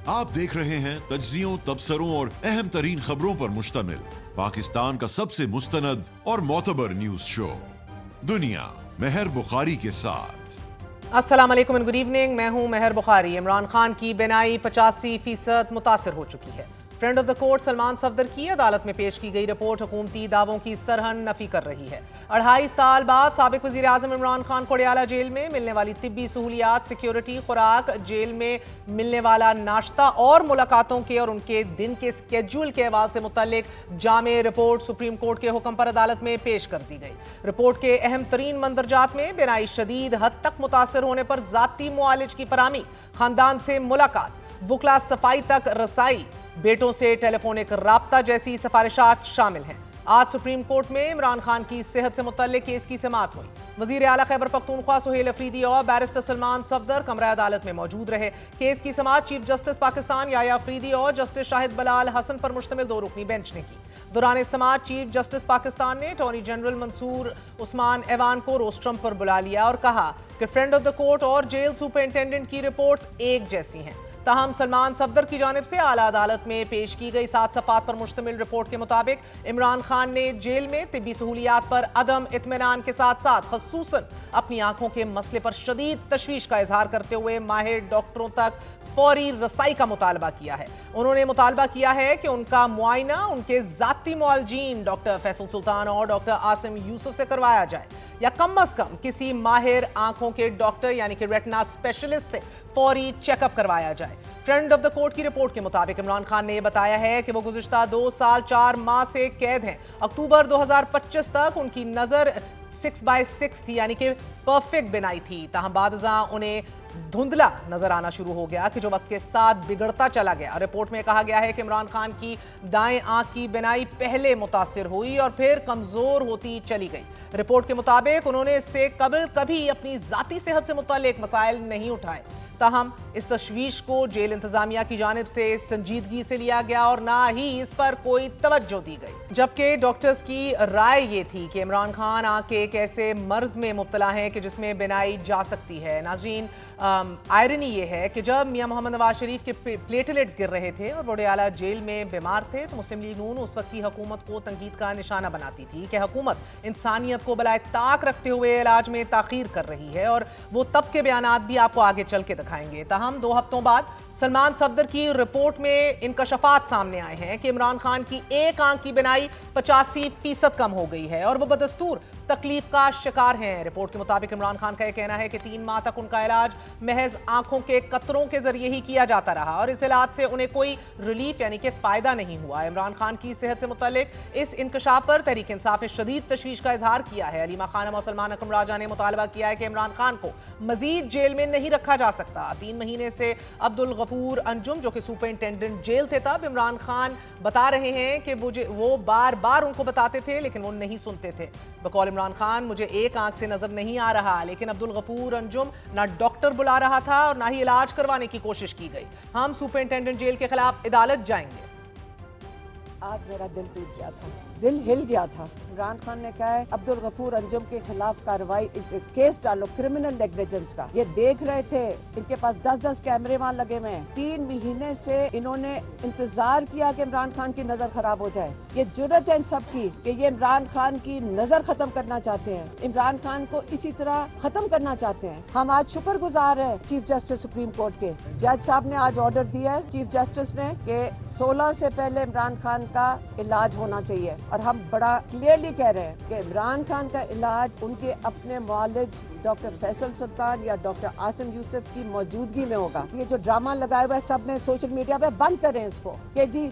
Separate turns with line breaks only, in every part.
आप देख रहे हैं तज्जियों, तबसरों और अहम तरीन खबरों पर मुश्तमिल पाकिस्तान का सबसे मुस्तनद और मोतबर न्यूज शो दुनिया मेहर बुखारी के साथ।
अस्सलाम वालेकुम एंड गुड इवनिंग। मैं हूं मेहर बुखारी। इमरान खान की बिनाई 85% मुतासिर हो चुकी है। Friend of the court Salman Safdar की अदालत में पेश की गई रिपोर्ट हुकूमती दावों की सरहन नफी कर रही है। 2.5 साल बाद साबिक वजीर आजम इमरान खान को अडयाला जेल में मिलने वाली तिब्बी सहूलियात, सिक्योरिटी, खुराक, जेल में मिलने वाला नाश्ता और मुलाकातों के और उनके दिन के स्केड्यूल के हवाले से मुतल्लिक जामे रिपोर्ट सुप्रीम कोर्ट के हुक्म पर अदालत में पेश कर दी गई। रिपोर्ट के अहम तरीन मंदरजात में बिनाई शदीद हद तक मुतासर होने पर जाती मुआलिज की फराहमी, खानदान से मुलाकात, वुकला सफाई तक रसाई, बेटों से टेलीफोनिक राब्ता जैसी सिफारिशात शामिल हैं। आज सुप्रीम कोर्ट में इमरान खान की सेहत से मुतल्लिक केस की समाअत हुई। वजीर आला खैबर पख्तूनख्वा सुहेल अफरीदी और बैरिस्टर सलमान सफदर कमरा अदालत में मौजूद रहे। केस की समाअत चीफ जस्टिस पाकिस्तान याया अफरीदी और जस्टिस शाहिद बलाल हसन पर मुश्तमिल 2 रुकनी बेंच ने की। दौरान समाअत चीफ जस्टिस पाकिस्तान ने अटॉर्नी जनरल मंसूर उस्मान ऐवान को रोस्ट्रम पर बुला लिया और कहा कि फ्रेंड ऑफ द कोर्ट और जेल सुपरिंटेंडेंट की रिपोर्ट्स एक जैसी हैं। ताहम सलमान सफदर की जानिब से आला अदालत में पेश की गई 7 सफ़ात पर मुश्तमिल रिपोर्ट के मुताबिक इमरान खान ने जेल में तिब्बी सहूलियात पर अदम इत्मीनान के साथ साथ खसूसन अपनी आंखों के मसले पर शदीद तशवीश का इजहार करते हुए माहिर डॉक्टरों तक फौरी रसाई का मुतालबा किया है। उन्होंने मुतालबा किया है कि उनका मुआयना उनके जाती मुआलजीन डॉक्टर फैसल सुल्तान और डॉक्टर आसिम यूसुफ से करवाया जाए या कम अज कम किसी माहिर आंखों के डॉक्टर यानी कि रेटिना स्पेशलिस्ट से फौरी चेकअप करवाया जाए। फ्रेंड ऑफ द कोर्ट की रिपोर्ट के मुताबिक इमरान खान ने बताया है कि वो गुज़िश्ता 2 साल 4 माह से कैद हैं। अक्टूबर 2025 तक उनकी नजर 6/6 थी यानी कि परफेक्ट बिनाई थी। ताहम बादज़ा उन्हें धुंधला नजर आना शुरू हो गया कि जो वक्त के साथ बिगड़ता चला गया। रिपोर्ट में कहा गया है कि इमरान खान की दाएं आंख की बिनाई पहले मुतासिर हुई और फिर कमजोर होती चली गई। रिपोर्ट के मुताबिक उन्होंने इससे कभी अपनी जाती सेहत से मुताल्लिक मसाइल नहीं उठाए। ताहम इस तशवीश को जेल इंतजामिया की जानिब से संजीदगी से लिया गया और ना ही इस पर कोई तवज्जो दी गई। जबकि डॉक्टर्स की राय ये थी कि इमरान खान आंख के एक ऐसे मर्ज में मुब्तला हैं कि जिसमें बिनाई जा सकती है। नाजरीन, आयरनी ये है कि जब मियां मोहम्मद नवाज शरीफ के प्लेटलेट्स गिर रहे थे और अडयाला जेल में बीमार थे तो मुस्लिम लीग नून उस वक्त की हुकूमत को तंकीद का निशाना बनाती थी कि हुकूमत इंसानियत को बलाए ताक रखते हुए इलाज में ताखीर कर रही है और वो तब के बयानात भी आपको आगे चल के दिखाएंगे। ताहम 2 हफ्तों बाद सलमान सफदर की रिपोर्ट में इंकशाफात सामने आए हैं कि इमरान खान की एक आंख की बिनाई 85% कम हो गई है और वो बदस्तूर तकलीफ का शिकार हैं। रिपोर्ट के मुताबिक इमरान खान का यह कहना है कि 3 माह तक उनका इलाज महज आंखों के कतरों के जरिए ही किया जाता रहा और इस इलाज से उन्हें कोई रिलीफ यानी कि फायदा नहीं हुआ। इमरान खान की सेहत से मुतालिक इस इंकशाफ पर तहरीक इंसाफ ने शदीद तशवीश का इजहार किया है। अलीमा खानम और सलमान अकरम राजा ने मुतालबा किया है कि इमरान खान को मजीद जेल में नहीं रखा जा सकता। 3 महीने से अब्दुल गफूर अंजुम जो कि सुपरिंटेंडेंट जेल थे तब इमरान खान बता रहे हैं कि वो बार बार उनको बताते थे लेकिन वो नहीं सुनते थे। बकौल इमरान खान, मुझे एक आंख से नजर नहीं आ रहा, लेकिन अब्दुल गफूर अंजुम ना डॉक्टर बुला रहा था और ना ही इलाज करवाने की कोशिश की गई। हम सुपरिंटेंडेंट जेल के खिलाफ अदालत जाएंगे।
आज मेरा दिल टूट गया था, दिल हिल गया था। इमरान खान ने कहा है अब्दुल गफूर अंजुम के खिलाफ कार्रवाई, केस डालो क्रिमिनल नेग्लिजेंस का। ये देख रहे थे, इनके पास 10-10 कैमरे वहाँ लगे हुए हैं। 3 महीने से इन्होंने इंतजार किया कि इमरान खान की नजर खराब हो जाए। ये जुर्रत है इन सब की कि ये इमरान खान की नजर खत्म करना चाहते हैं, इमरान खान को इसी तरह खत्म करना चाहते हैं। हम आज शुक्रगुजार हैं चीफ जस्टिस सुप्रीम कोर्ट के। जज साहब ने आज ऑर्डर दिया है चीफ जस्टिस ने कि 16 से पहले इमरान खान का इलाज होना चाहिए और हम बड़ा क्लियरली कह रहे हैं कि इमरान खान का इलाज उनके अपने मुआलिज डॉक्टर फैसल सुल्तान या डॉक्टर आसिम यूसुफ की मौजूदगी में होगा। ये जो ड्रामा लगाया हुआ है सब ने सोशल मीडिया पे, बंद करें इसको कि जी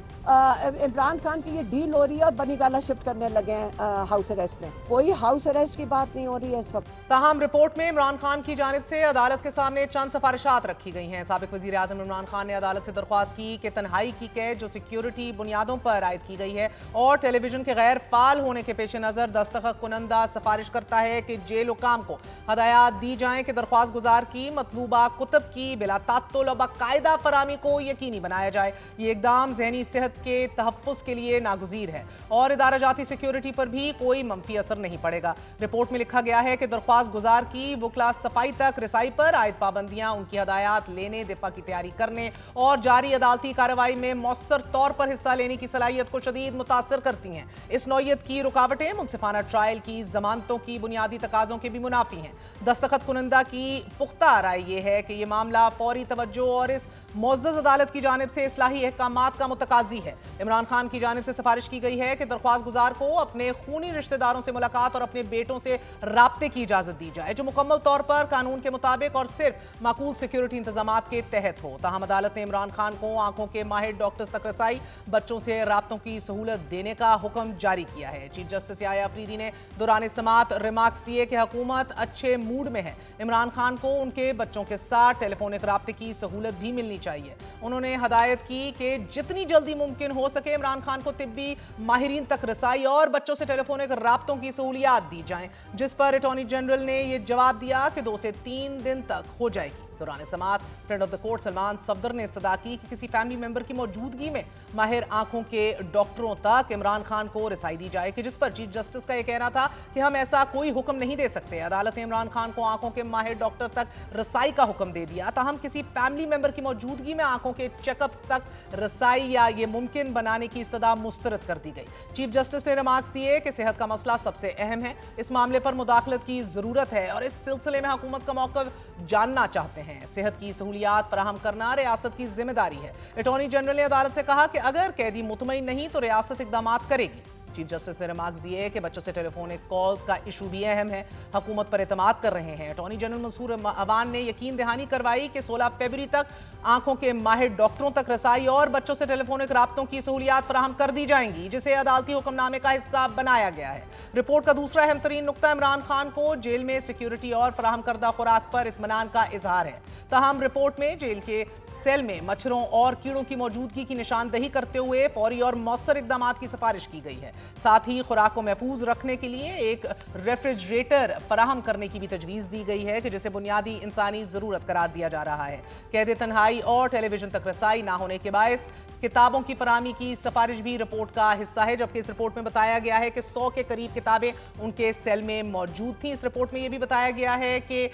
इमरान खान की ये डील हो रही है और बनी गाला शिफ्ट करने लगे हैं हाउस अरेस्ट में। कोई हाउस अरेस्ट की बात नहीं हो रही है इस वक्त।
ताहम रिपोर्ट में इमरान खान की जानिब से अदालत के सामने चंद सिफारिशात रखी गई हैं। साबिक वजीर आजम इमरान खान ने अदालत से दरख्वास्त की कि तन्हाई की कैद जो सिक्योरिटी बुनियादों पर आयद की गई है और टेलीविजन के गैर फाल होने के पेश नजर दस्तखत कुनंदा सिफारिश करता है कि जेल हुकाम को हिदायत दी जाएं कि दरख्वास्त गुजार की मतलूबा कुतब की बिला तात्तुल और बाकायदा फरामी को यकीनी बनाया जाए। ये इकदाम ज़हनी सेहत के तहफ़्फ़ुज़ के लिए नागुज़ीर है और इदारा जाती सिक्योरिटी पर भी कोई मंफी असर नहीं पड़ेगा। रिपोर्ट में लिखा गया है कि दरख्वास्त गुजार की वकला सफाई तक रसाई पर आयद पाबंदियां उनकी हदायत लेने, दिफा की तैयारी करने और जारी अदालती कार्रवाई में मौसर तौर पर हिस्सा लेने की सलाहियत को शदीद मुतासर करती हैं। इस नौयत की रुकावटें मुनसिफाना ट्रायल की जमानतों की बुनियादी तकाजों के भी मुनाफी हैं। दस्तखत कुनंदा की पुख्ता राय यह है कि यह मामला फौरी तवज्जो और इस मुअज़्ज़ज़ अदालत की जानिब से इस्लाही अहकामात का मुतकाज़ी है। इमरान खान की जानिब से सिफारिश की गई है कि दरख्वास्त गुजार को अपने खूनी रिश्तेदारों से मुलाकात और अपने बेटों से राब्ते की इजाजत दी जाए, जो मुकम्मल तौर पर कानून के मुताबिक और सिर्फ माकूल सिक्योरिटी इंतजामात के तहत हो। ताहम अदालत ने इमरान खान को आंखों के माहिर डॉक्टर्स तक रसाई, बच्चों से राब्तों की सहूलत देने का हुक्म जारी किया है। चीफ जस्टिस याया अफरीदी ने दौरान समाअत रिमार्क्स दिए कि हुकूमत अच्छे मूड में है। इमरान खान को उनके बच्चों के साथ टेलीफोनिक राब्ते की सहूलत भी मिलनी चाहिए। उन्होंने हदायत की कि जितनी जल्दी मुमकिन हो सके इमरान खान को तिब्बी माहिरीन तक रसाई और बच्चों से टेलीफोनिक राब्तों की सहूलियात दी जाएं, जिस पर अटॉर्नी जनरल ने यह जवाब दिया कि 2 से 3 दिन तक हो जाएगी। दौरान समाअत friend of the court Salman Safdar ने इस्तदा की कि किसी फैमिली मेंबर की मौजूदगी में माहिर आंखों के डॉक्टरों तक इमरान खान को रसाई दी जाए, कि जिस पर चीफ जस्टिस का यह कहना था कि हम ऐसा कोई हुक्म नहीं दे सकते। अदालत ने इमरान खान को आंखों के माहिर डॉक्टर तक रसाई का हुक्म दे दिया, ताहम किसी फैमिली मेंबर की मौजूदगी में आंखों के चेकअप तक रसाई या ये मुमकिन बनाने की इस्तदा मुस्तरद कर दी गई। चीफ जस्टिस ने रिमार्क्स दिए कि सेहत का मसला सबसे अहम है, इस मामले पर मुदाखलत की जरूरत है और इस सिलसिले में हुकूमत का मौक़िफ़ जानना चाहते हैं। सेहत की सहूलियात फराहम करना रियासत की जिम्मेदारी है। अटॉर्नी जनरल ने अदालत से कहा कि अगर कैदी मुतमईन नहीं तो रियासत इक़दामात करेगी। चीफ जस्टिस ने रिमार्क्स दिए कि बच्चों से टेलीफोनिक कॉल्स का इशू भी अहम है, हुकूमत पर एतमाद कर रहे हैं। अटॉर्नी जनरल मंसूर अवान ने यकीन दहानी करवाई कि 16 फरवरी तक आंखों के माहिर डॉक्टरों तक रसाई और बच्चों से टेलीफोनिक राब्तों की सहूलियात फराहम कर दी जाएंगी, जिसे अदालती हुक्मनामे का हिस्सा बनाया गया है। रिपोर्ट का दूसरा अहम तरीन नुकता इमरान खान को जेल में सिक्योरिटी और फराहम करदा खुराक पर इत्मीनान का इजहार है। ताहम रिपोर्ट में जेल के सेल में मच्छरों और कीड़ों की मौजूदगी की निशानदही करते हुए फौरी और मौसर इकदाम की सिफारिश की गई है। साथ ही खुराक को महफूज रखने के लिए एक रेफ्रिजरेटर फराहम करने की भी तजवीज़ दी गई है, कि जिसे बुनियादी इंसानी ज़रूरत करार दिया जा रहा है। कैद तन्हाई और टेलीविजन तक रसाई ना होने के बायस किताबों की फराहमी की सिफारिश भी रिपोर्ट का हिस्सा है, जबकि इस रिपोर्ट में बताया गया है कि 100 के करीब किताबें उनके सेल में मौजूद थी। इस रिपोर्ट में यह भी बताया गया है कि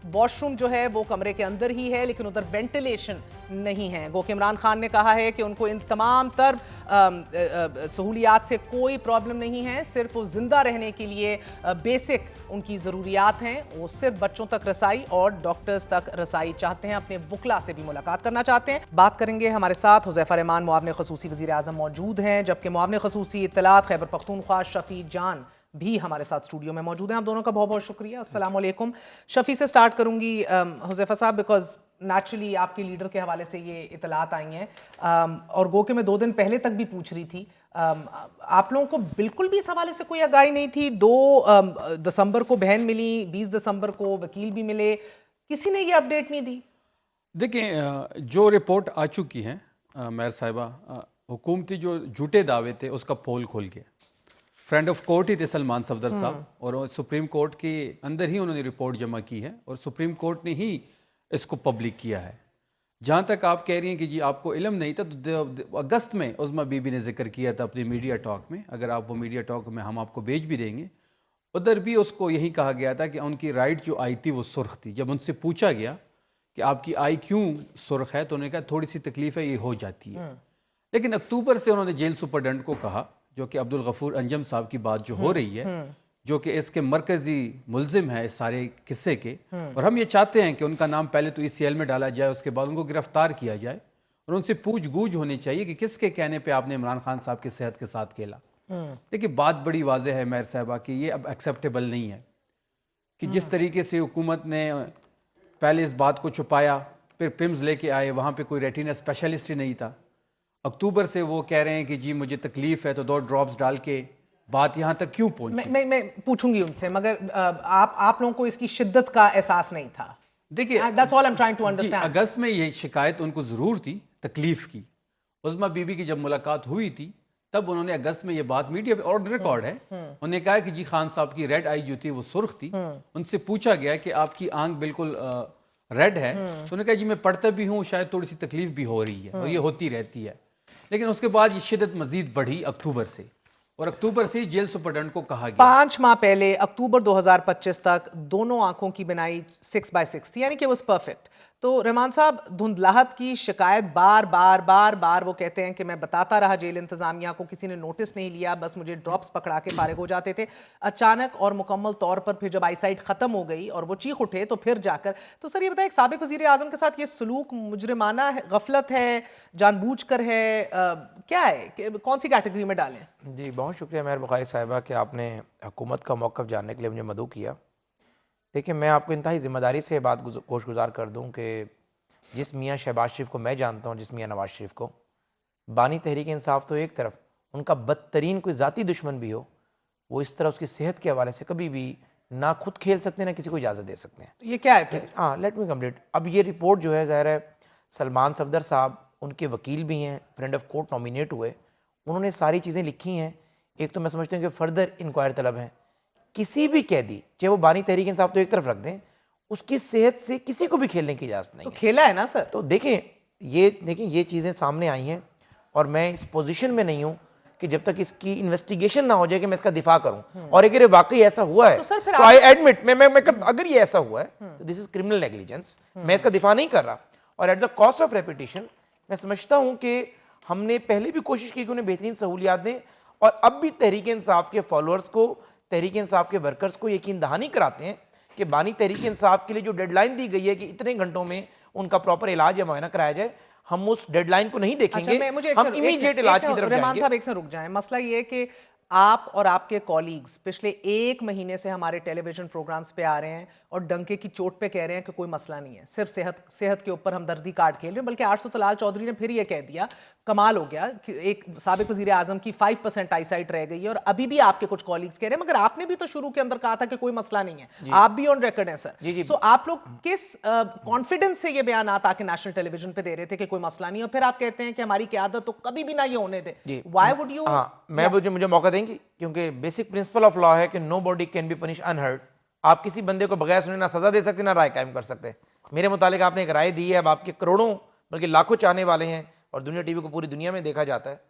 वॉशरूम जो है वो कमरे के अंदर ही है, लेकिन उधर वेंटिलेशन नहीं है। गो कि इमरान खान ने कहा है कि उनको इन तमाम तर सहूलियात से कोई प्रॉब्लम नहीं है, सिर्फ वो जिंदा रहने के लिए बेसिक उनकी ज़रूरियात हैं। वो सिर्फ बच्चों तक रसाई और डॉक्टर्स तक रसाई चाहते हैं, अपने वकला से भी मुलाकात करना चाहते हैं। बात करेंगे हमारे साथ हुज़ैफा रहमान मुआविन ख़ुसूसी वज़ीर आज़म मौजूद हैं, जबकि मुआविन ख़ुसूसी इत्तलात खैबर पख्तूनख्वा शफी जान भी हमारे साथ स्टूडियो में मौजूद हैं। आप दोनों का बहुत बहुत शुक्रिया। अस्सलाम वालेकुम। शफी से स्टार्ट करूंगी हुज़ैफा साहब, बिकॉज नेचुरली आपके लीडर के हवाले से ये इतलात आई हैं और गो के मैं 2 दिन पहले तक भी पूछ रही थी, आप लोगों को बिल्कुल भी इस हवाले से कोई आगाही नहीं थी। 2 दिसंबर को बहन मिली, 20 दिसंबर को वकील भी मिले, किसी ने ये अपडेट नहीं दी?
देखें, जो रिपोर्ट आ चुकी है मेयर साहिबा, हुकूमती जो झूठे दावे थे उसका पोल खोल के फ्रेंड ऑफ कोर्ट ही थे सलमान सफदर साहब, और सुप्रीम कोर्ट के अंदर ही उन्होंने रिपोर्ट जमा की है और सुप्रीम कोर्ट ने ही इसको पब्लिक किया है। जहाँ तक आप कह रही हैं कि जी आपको इल्म नहीं था, तो अगस्त में उज़मा बीबी ने जिक्र किया था अपनी मीडिया टॉक में, अगर आप वो मीडिया टॉक में हम आपको भेज भी देंगे, उधर भी उसको यही कहा गया था कि उनकी राइट जो आई थी वो सुर्ख थी। जब उनसे पूछा गया कि आपकी आई क्यों सुर्ख है, तो उन्होंने कहा थोड़ी सी तकलीफ है, ये हो जाती है। लेकिन अक्टूबर से उन्होंने जेल सुपरडेंट को कहा, जो कि अब्दुल गफूर अंजम साहब की बात जो हो रही है, जो कि इसके मरकजी मुलजिम है इस सारे किस्से के, और हम ये चाहते हैं कि उनका नाम पहले तो ECL में डाला जाए, उसके बाद उनको गिरफ्तार किया जाए और उनसे पूछ गूछ होनी चाहिए कि किसके कहने पे आपने इमरान खान साहब की सेहत के साथ खेला। देखिए, बात बड़ी वाज़ेह है मेयर साहबा कि ये अब एक्सेप्टेबल नहीं है कि जिस तरीके से हुकूमत ने पहले इस बात को छुपाया, फिर पिम्स लेके आए, वहाँ पे कोई रेटिना स्पेशलिस्ट ही नहीं था। अक्टूबर से वो कह रहे हैं कि जी मुझे तकलीफ है, तो 2 ड्रॉप्स डाल के बात यहाँ तक क्यों पहुंची?
मैं पूछूंगी उनसे, मगर आप लोगों को इसकी शिद्दत का एहसास नहीं था?
देखिए,
That's all I'm trying to understand.
अगस्त में ये शिकायत उनको ज़रूर थी तकलीफ की। उज़मा बीबी की जब मुलाकात हुई थी तब उन्होंने अगस्त में ये बात मीडिया पे और रिकॉर्ड है, उन्होंने कहा कि जी खान साहब की रेड आई जो थी वो सुर्ख थी। उनसे पूछा गया कि आपकी आंख बिल्कुल रेड है, तो उन्होंने कहा जी मैं पढ़ता भी हूँ, शायद थोड़ी सी तकलीफ भी हो रही है और ये होती रहती है। लेकिन उसके बाद ये शिद्दत मजीद बढ़ी अक्टूबर से, और अक्टूबर से जेल सुपरडेंट को कहा गया
5 माह पहले अक्टूबर 2025 तक दोनों आंखों की बिनाई 6/6 थी, यानी कि वो परफेक्ट। तो रहमान साहब, धुंधलाहट की शिकायत बार बार वो कहते हैं कि मैं बताता रहा जेल इंतजामिया को, किसी ने नोटिस नहीं लिया, बस मुझे ड्रॉप्स पकड़ा के फारिग हो जाते थे। अचानक और मुकम्मल तौर पर फिर जब आईसाइट खत्म हो गई और वो चीख उठे तो फिर जाकर, तो सर ये बताएं, एक साबिक वजीर आजम के साथ ये सलूक मुजरिमाना है, गफलत है, जानबूझकर है, क्या है, कौन सी कैटेगरी में डालें?
जी बहुत शुक्रिया मेहर बुखारी साहिबा कि आपने हुकूमत का मौक़िफ़ जानने के लिए मुझे मदऊ किया। देखिए, मैं आपको इंतहाई ज़िम्मेदारी से बात कोशगुजार कर दूं कि जिस मियाँ शहबाज शरीफ को मैं जानता हूं, जिस मियाँ नवाज शरीफ को, बानी तहरीक इंसाफ तो एक तरफ, उनका बदतरीन कोई ज़ाती दुश्मन भी हो, वो इस तरह उसकी सेहत के हवाले से कभी भी ना खुद खेल सकते ना किसी को इजाज़त दे सकते हैं।
तो ये क्या है फिर?
हाँ, लेट मी कंप्लीट। अब ये रिपोर्ट जो है, ज़ाहिर है सलमान सफदर साहब उनके वकील भी हैं, फ्रेंड ऑफ कोर्ट नॉमिनेट हुए, उन्होंने सारी चीज़ें लिखी हैं। एक तो मैं समझती हूँ कि फर्दर इंक्वायर तलब है। किसी भी कैदी, चाहे वो बानी तहरीक इंसाफ तो एक तरफ रख दें, उसकी सेहत से किसी को भी खेलने की इजाज़त नहीं
तो
है।
खेला है ना सर?
तो देखें ये चीज़ें सामने आई हैं और मैं इस पोजीशन में नहीं हूँ कि जब तक इसकी इन्वेस्टिगेशन ना हो जाए कि मैं इसका दिफा करूं। और अगर वाकई ऐसा हुआ है तो आई एडमिट, अगर ये ऐसा हुआ है तो दिस इज क्रिमिनल नेग्लिजेंस, मैं इसका दिफा नहीं कर रहा। और at the cost of reputation मैं समझता हूं कि हमने पहले भी कोशिश की कि उन्हें बेहतरीन सहूलियात दें, और अब भी तहरीक इंसाफ के फॉलोअर्स को, तहरीक इंसाफ के वर्कर्स को यकीन दहानी कराते हैं कि बानी तहरीक इंसाफ के लिए जो डेडलाइन दी गई है कि इतने घंटों में उनका प्रॉपर इलाज या मुआयना कराया जाए, हम उस डेडलाइन को नहीं देखेंगे। हम इमीडिएट इलाज की तरफ
रहमान साहब एक से रुक जाएं। मसला ये है कि आप और आपके कॉलीग्स पिछले 1 महीने से हमारे टेलीविजन प्रोग्राम्स पे आ रहे हैं और डंके की चोट पे कह रहे हैं कि कोई मसला नहीं है, सिर्फ सेहत के ऊपर हम दर्दी कार्ड खेल रहे हैं। बल्कि आरसू तलाल चौधरी ने फिर ये कह दिया, कमाल हो गया कि एक साबिक वजीर आजम की 5% आईसाइट रह गई है, और अभी भी आपके कुछ कॉलीग्स कह रहे हैं, मगर आपने भी तो शुरू के अंदर कहा था कि कोई मसला नहीं है, आप भी ऑन रिकॉर्ड हैं सर। सो आप लोग किस कॉन्फिडेंस से ये बयान आके नेशनल टेलीविजन पे दे रहे थे कि कोई मसला नहीं है, और फिर आप कहते हैं कि हमारी क़यादत तो कभी भी ना ये होने दे? Why would you?
मुझे मौका देंगे, क्योंकि बेसिक प्रिंसिपल ऑफ लॉ है कि nobody can be punish unheard. आप किसी बंदे को बगैर सुने ना सजा दे सकते ना राय कायम कर सकते। मेरे मुतालिक आपने एक राय दी है, अब आपके करोड़ों बल्कि लाखों चाहने वाले हैं और दुनिया टीवी को पूरी दुनिया में देखा जाता है।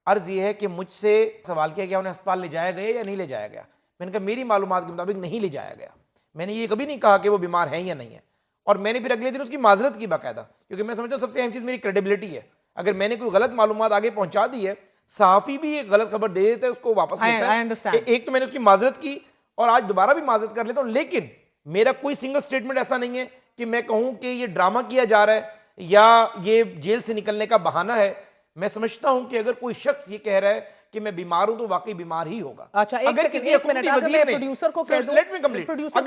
अर्ज ये है कि मुझसे सवाल किया गया उन्हें अस्पताल ले जाया गया या नहीं ले जाया गया। मैंने कहा मेरी मालूमात के मुताबिक नहीं ले जाया गया। मैंने ये कभी नहीं कहा कि वो बीमार है या नहीं है, और मैंने फिर अगले दिन उसकी माजरत की बाकायदा, क्योंकि मैं समझता हूँ सबसे अहम चीज़ मेरी क्रेडिबिलिटी है। अगर मैंने कोई गलत मालूमात आगे पहुंचा दी है, सहाफ़ी भी एक गलत खबर दे देता है, उसको वापस लेता है। एक तो मैंने उसकी माजरत की और आज दोबारा भी माजरत कर लेता हूँ, लेकिन मेरा कोई सिंगल स्टेटमेंट ऐसा नहीं है कि मैं कहूँ कि ये ड्रामा किया जा रहा है या ये जेल से निकलने का बहाना है। मैं समझता हूं कि अगर कोई शख्स ये कह रहा है कि मैं बीमार हूं तो वाकई बीमार ही होगा।
अच्छा, अगर किसी हुकूमती वजीर ने प्रोड्यूसर को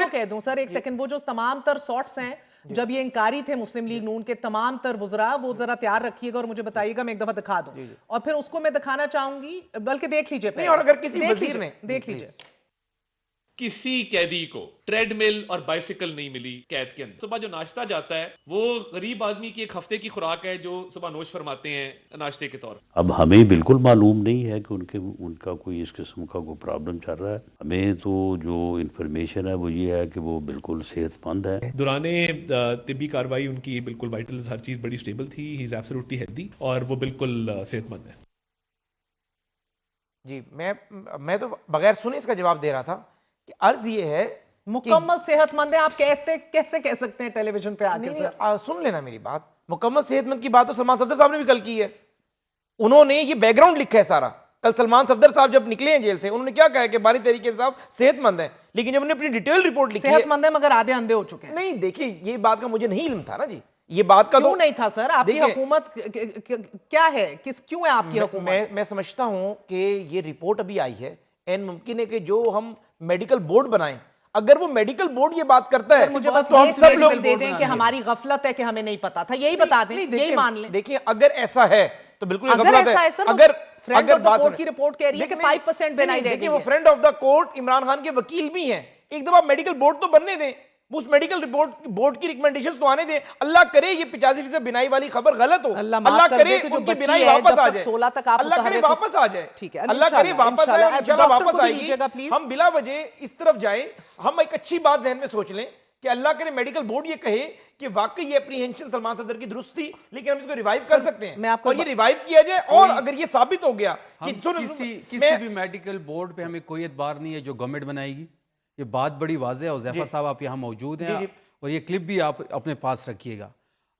कह दूं सर एक सेकंड, वो जो तमाम तर शॉट्स हैं जब ये इंकारी थे मुस्लिम लीग नून के तमाम तर वुज़रा, वो जरा तैयार रखिएगा और मुझे बताइएगा, मैं एक दफा दिखा दूं और फिर उसको मैं दिखाना चाहूंगी, बल्कि देख लीजिए।
और अगर किसी वजीर ने
देख लीजिए,
किसी कैदी को ट्रेडमिल और बाइसिकल नहीं मिली कैद के अंदर। सुबह जो नाश्ता जाता है वो गरीब आदमी की एक हफ्ते की खुराक है जो सुबह नोश फरमाते हैं नाश्ते के तौर।
अब हमें बिल्कुल मालूम नहीं है कि उनका कोई इस किस्म का कोई प्रॉब्लम चल रहा है। हमें तो जो इन्फॉर्मेशन है वो ये है कि वो बिल्कुल सेहतमंद है।
दौराने तिब्बी कार्रवाई उनकी बिल्कुल वाइटल, हर चीज़ बड़ी स्टेबल थी। ही इज़ एब्सोल्युटली हेल्दी और वो बिल्कुल सेहतमंद है।
जी मैं तो बगैर सुने इसका जवाब दे रहा था कि अर्ज ये है
मुकम्मल सेहतमंद है। आप कैसे कह सकते हैं टेलीविजन पे आके?
सर सुन लेना मेरी बात। मुकम्मल सेहतमंद की बात तो सलमान सफदर साहब ने भी कल की है। उन्होंने ये बैकग्राउंड लिखा है सारा। कल सलमान सफदर साहब जब निकले हैं जेल से, उन्होंने क्या कहा कि बानी तहरीक इंसाफ सेहतमंद है, लेकिन जब उन्होंने अपनी डिटेल रिपोर्ट लिखी,
सेहतमंद है मगर आधे अंधे हो चुके हैं।
नहीं, देखिए ये बात का मुझे नहीं इल्म था ना जी, ये बात का
क्यों नहीं था सर? आपकी हुकूमत क्या है, क्यों है आपकी हुकूमत?
मैं समझता हूं कि ये रिपोर्ट अभी आई है, एन मुमकिन है कि जो हम मेडिकल बोर्ड बनाएं, अगर वो मेडिकल बोर्ड ये बात करता है
मुझे बस तो हम सब लोग दे दें कि हमारी गफलत है कि हमें नहीं पता था, यही बता दें, यही मान लें।
देखिए अगर ऐसा है तो बिल्कुल
अगर ऐसा है सर, अगर फ्रेंड ऑफ द कोर्ट की रिपोर्ट कह रही है कि 5% बेनाई रह गई है।
वो friend of the court Imran Khan के वकील भी हैं, एक दफा मेडिकल बोर्ड तो बनने दें। वो उस मेडिकल रिपोर्ट बोर्ड की रिकमेंडेशंस तो आने दें। अल्लाह करे ये 85% बिनाई वाली खबर गलत हो, अल्लाह करे उनकी बिनाई वापस आ जाए, अल्लाह करे वापस आ जाए,
ठीक है,
अल्लाह करे वापस आए, इंशाल्लाह वापस आएगी। हम बिला वजह इस तरफ जाए, हम एक अच्छी बात जहन में सोच लें कि अल्लाह करे मेडिकल बोर्ड ये कहे कि वाकई ये एप्रीहेंशन सलमान सफदर की दुरुस्त थी, लेकिन हम इसको रिवाइव कर सकते हैं और ये रिवाइव किया जाए। और अगर ये साबित हो गया कि
किसी भी मेडिकल बोर्ड पे हमें कोई एतबार नहीं है जो गवर्नमेंट बनाएगी, ये बात बड़ी वाज़ेह है। हुज़ैफा साहब आप यहाँ मौजूद हैं और ये क्लिप भी आप अपने पास रखिएगा।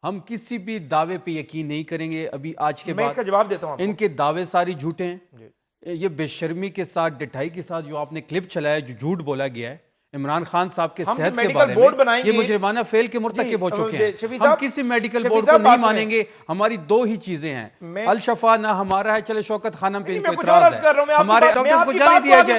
हम किसी भी दावे पे यकीन नहीं करेंगे। अभी आज के बाद
इसका जवाब देता हूं,
इनके दावे सारी झूठे हैं। ये बेशर्मी के साथ, डिठाई के साथ जो आपने क्लिप चलाया, जो झूठ बोला गया है इमरान खान साहब के सेहत के बारे में, ये मुजरिमाना फेल के मुर्तकिब हो चुके हैं। हम किसी मेडिकल बोर्ड को नहीं मानेंगे। हमारी दो ही चीजें हैं, अल शफा ना हमारा है, चले शौकत खानम पे इनको इतराज है, हमारे डॉक्टर्स को जाने दिया जाए।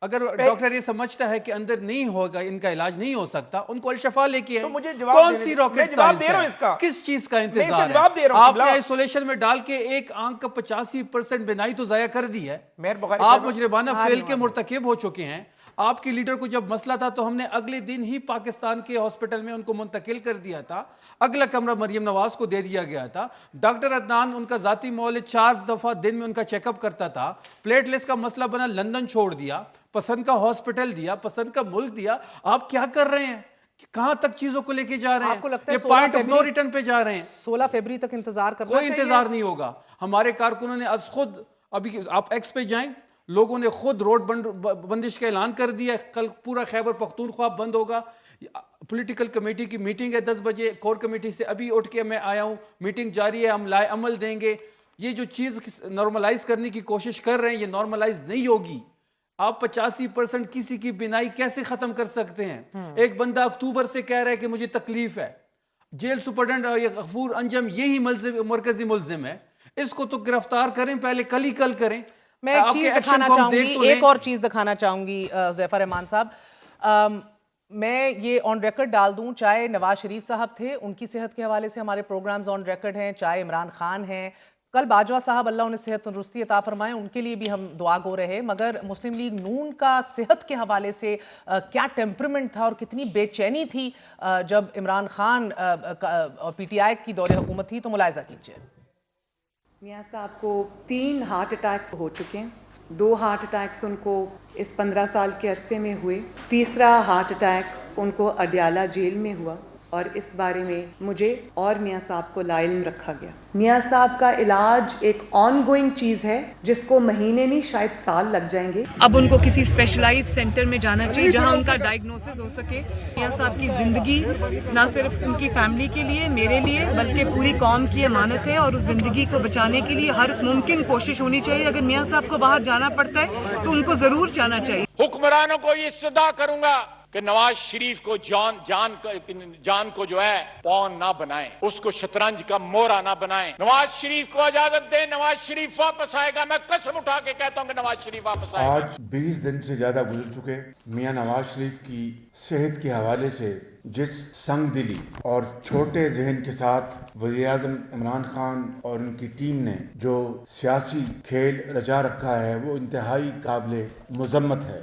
अगर डॉक्टर ये समझता है कि अंदर नहीं होगा, इनका इलाज नहीं हो सकता, उनको अल शफा लेके आए।
मुझे
कौन सी रॉकेट साइंस है? किस चीज का इंतजार है? आपने आइसोलेशन में डाल के एक आंख का 85% बिनाई तो जाया कर दी है। आप मुजरिमाना फेल के मुर्तकिब हो चुके हैं। आपके लीडर को जब मसला था तो हमने अगले दिन ही पाकिस्तान के हॉस्पिटल में उनको मुंतकिल कर दिया था। अगला कमरा मरियम नवाज को दे दिया गया था। डॉक्टर अदनान उनका जाती मौलिद 4 दफा दिन में उनका चेकअप करता था। प्लेटलेट्स का मसला बना, लंदन छोड़ दिया, पसंद का हॉस्पिटल दिया, पसंद का मुल्क दिया। आप क्या कर रहे हैं? कहां तक चीजों को लेके जा रहे हैं? ये पॉइंट ऑफ नो रिटर्न पे जा रहे हैं।
16 फरवरी तक इंतजार करना
कोई इंतजार नहीं होगा। हमारे कारकुनों ने आज खुद, अभी आप एक्स पे जाएं, लोगों ने खुद रोड बंदिश का ऐलान कर दिया। कल पूरा खैबर पख्तूनख्वा बंद होगा। पॉलिटिकल कमेटी की मीटिंग है 10 बजे। कोर कमेटी से अभी उठ के मैं आया हूं, मीटिंग जारी है, हम लाए अमल देंगे। ये जो चीज नॉर्मलाइज करने की कोशिश कर रहे हैं, ये नॉर्मलाइज नहीं होगी। आप 85% किसी की बिनाई कैसे खत्म कर सकते हैं? एक बंदा अक्टूबर से कह रहा है कि मुझे तकलीफ है। जेल सुपरडेंट गफूर अंजम यही मरकजी मुलजिम है, इसको तो गिरफ्तार करें, पहले कल करें।
मैं एक चीज दिखाना चाहूंगी, एक और चीज दिखाना चाहूंगी हुज़ैफा रहमान साहब। मैं ये ऑन रिकॉर्ड डाल दूं, चाहे नवाज शरीफ साहब थे, उनकी सेहत के हवाले से हमारे प्रोग्राम्स ऑन रिकॉर्ड हैं, चाहे इमरान खान हैं, कल बाजवा साहब अल्लाह उन्हें सेहत तंदुरुस्ती अता फरमाए, उनके लिए भी हम दुआ गो रहे। मगर मुस्लिम लीग नून का सेहत के हवाले से क्या टेम्परमेंट था और कितनी बेचैनी थी जब इमरान खान और PTI की दौरे हुकूमत थी, तो मुलायजा कीजिए।
मियाँ साहब को 3 हार्ट अटैक्स हो चुके हैं। 2 हार्ट अटैक्स उनको इस 15 साल के अरसे में हुए। तीसरा हार्ट अटैक उनको अडयाला जेल में हुआ और इस बारे में मुझे और मियाँ साहब को लाइल्म रखा गया। मियाँ साहब का इलाज एक ऑनगोइंग चीज़ है जिसको महीने नहीं शायद साल लग जाएंगे। अब उनको किसी स्पेशलाइज सेंटर में जाना चाहिए जहाँ उनका डायग्नोसिस हो सके। मियाँ साहब की ज़िंदगी ना सिर्फ उनकी फैमिली के लिए, मेरे लिए, बल्कि पूरी कौम की अमानत है और उस ज़िंदगी को बचाने के लिए हर मुमकिन कोशिश होनी चाहिए। अगर मियाँ साहब को बाहर जाना पड़ता है तो उनको ज़रूर जाना चाहिए।
हुक्मरानों को ये सदा करूंगा कि नवाज शरीफ को जान को जो है पौन ना बनाएं, उसको शतरंज का मोहरा ना बनाएं। नवाज शरीफ को इजाजत दें, नवाज शरीफ वापस आएगा। मैं कसम उठा के कहता हूं कि नवाज शरीफ वापस आएगा।
आज 20 दिन से ज्यादा गुजर चुके। मियां नवाज शरीफ की सेहत के हवाले से जिस संग दिली और छोटे जहन के साथ वज़ीर-ए-आज़म इमरान खान और उनकी टीम ने जो सियासी खेल रचा रखा है, वो इंतहाई काबिल मुज़म्मत है।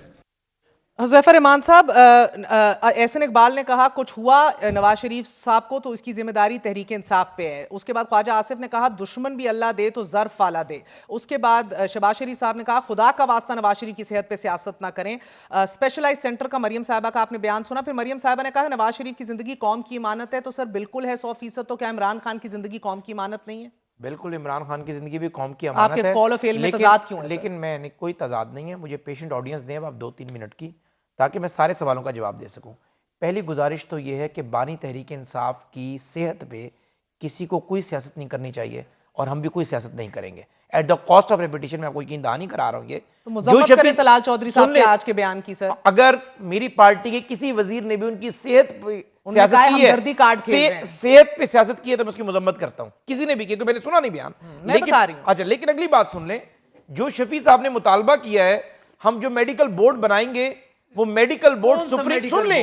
हुज़ैफा रहमान साहब, एहसन इकबाल ने कहा कुछ हुआ नवाज शरीफ साहब को तो इसकी जिम्मेदारी तहरीक इंसाफ पे है। उसके बाद ख्वाजा आसिफ ने कहा दुश्मन भी अल्लाह दे तो ज़र्फ फाला दे। उसके बाद शहबाज शरीफ साहब ने कहा खुदा का वास्ता नवाज शरीफ की सेहत पे सियासत ना करें। स्पेशलाइज सेंटर का मरियम साहिबा का आपने बयान सुना। फिर मरियम साहिबा ने कहा नवाज शरीफ की जिंदगी कौम की इमानत है। तो सर बिल्कुल है 100%। तो क्या इमरान खान की जिंदगी कौम की इमानत नहीं है?
बिल्कुल, इमरान खान की जिंदगी भी कौम की अमानत है।
कॉल ऑफ फेल में तजाद क्यों है?
लेकिन मैं कोई तजाद नहीं है। मुझे पेशेंट ऑडियंस दें आप 2-3 मिनट की, ताकि मैं सारे सवालों का जवाब दे सकूं। पहली गुजारिश तो ये है कि बानी तहरीक इंसाफ की सेहत पे किसी को कोई सियासत नहीं करनी चाहिए और हम भी कोई सियासत नहीं करेंगे। At the cost of reputation मैं कोई यकीन नहीं करा रहा हूँ। ये
जो शफीक सलाल चौधरी साहब के आज के बयान की, सर
अगर मेरी पार्टी के किसी वजीर ने भी उनकी सेहत पे सियासत की है, सेहत पे सियासत की है, तो मैं उसकी मजम्मत करता हूँ। किसी ने भी, क्योंकि मैंने सुना नहीं बयान। लेकिन अगली बात सुन लें, जो शफी साहब ने मुतालबा किया है, हम जो मेडिकल बोर्ड बनाएंगे वो मेडिकल बोर्ड सुप्रीम, सुन ले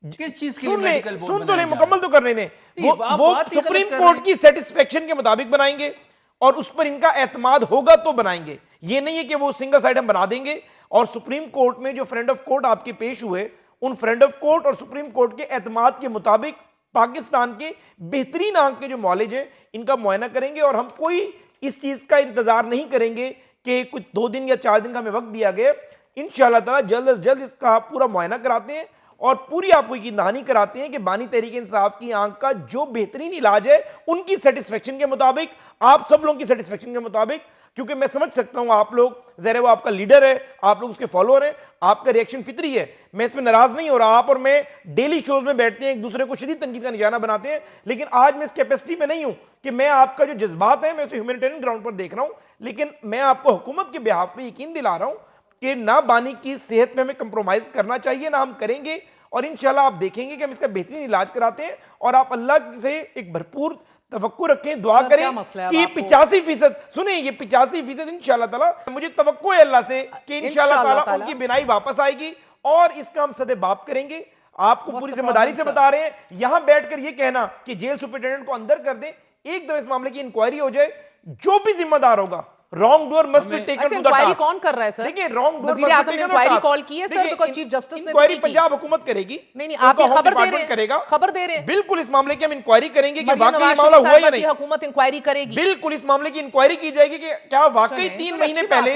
किस चीज के लिए मेडिकल बोर्ड
सुन तो ले, मुकम्मल तो करने दें। वो सुप्रीम कोर्ट की सेटिस्फेक्शन के मुताबिक बनाएंगे और उस पर इनका एतमाद होगा तो बनाएंगे। ये नहीं है कि वो सिंगल साइड हम बना देंगे। और सुप्रीम कोर्ट में जो फ्रेंड ऑफ कोर्ट आपके पेश हुए, उन फ्रेंड ऑफ कोर्ट और सुप्रीम कोर्ट के एतमाद के मुताबिक पाकिस्तान के बेहतरीन आंख के जो मॉलेज हैं इनका मुआयना करेंगे, और हम कोई इस चीज का इंतजार नहीं करेंगे कि कुछ 2 दिन या 4 दिन का हमें वक्त दिया गया। इंशाअल्लाह ताला जल्द से जल्द इसका पूरा मुआयना कराते हैं और पूरी आपको यकीन दहानी कराते हैं कि बानी तहरीक इंसाफ की आंख का जो बेहतरीन इलाज है उनकी सेटिस्फेक्शन के मुताबिक, आप सब लोगों की सेटिस्फेक्शन के मुताबिक, क्योंकि मैं समझ सकता हूं आप लोग ज़रा वो आपका लीडर है, आप लोग उसके फॉलोअर हैं, आपका रिएक्शन फितरी है, मैं इसमें नाराज नहीं हो रहा। आप और मैं डेली शोज में बैठते हैं, एक दूसरे को शदीद तनकीद का निशाना बनाते हैं, लेकिन आज मैं इस कैपेसिटी में नहीं हूं कि मैं आपका जो जज्बात है मैं उसे ह्यूमैनिटेरियन ग्राउंड पर देख रहा हूं, लेकिन मैं आपको हुकूमत के बिहाफ पे यकीन दिला रहा हूं कि ना बानी की सेहत में हमें कंप्रोमाइज करना चाहिए, ना हम करेंगे, और इंशाल्लाह आप देखेंगे कि हम इसका बेहतरीन इलाज कराते हैं। और आप अल्लाह से एक भरपूर तवक्को रखें, दुआ करें कि 85%, सुने ये 85% इंशाल्लाह ताला, मुझे तवक्को है अल्लाह से कि इंशाल्लाह ताला उनकी बिनाई वापस आएगी और इसका हम सदेबाप करेंगे। आपको पूरी जिम्मेदारी से बता रहे हैं, यहां बैठकर ये कहना कि जेल सुपरिटेंडेंट को अंदर कर दें, एक दफा इस मामले की इंक्वायरी हो जाए, जो भी जिम्मेदार होगा, wrongdoer must be taken to the task.
कौन कर रहा है सर?
देखिए रॉन्ग डूअर
वज़ीर आज़म ने इंक्वायरी कॉल की है सर, तो चीफ जस्टिस ने
इंक्वायरी पंजाब हुकूमत करेगी।
नहीं आप ये खबर दे रहे हैं,
करेगा,
खबर दे रहे हैं।
बिल्कुल इस मामले की हम इंक्वायरी करेंगे कि वाकई
नवाज
मामला हुआ या नहीं।
हुकूमत इंक्वायरी करेगी,
बिल्कुल इस मामले की इंक्वायरी की जाएगी कि क्या वाकई 3 महीने पहले,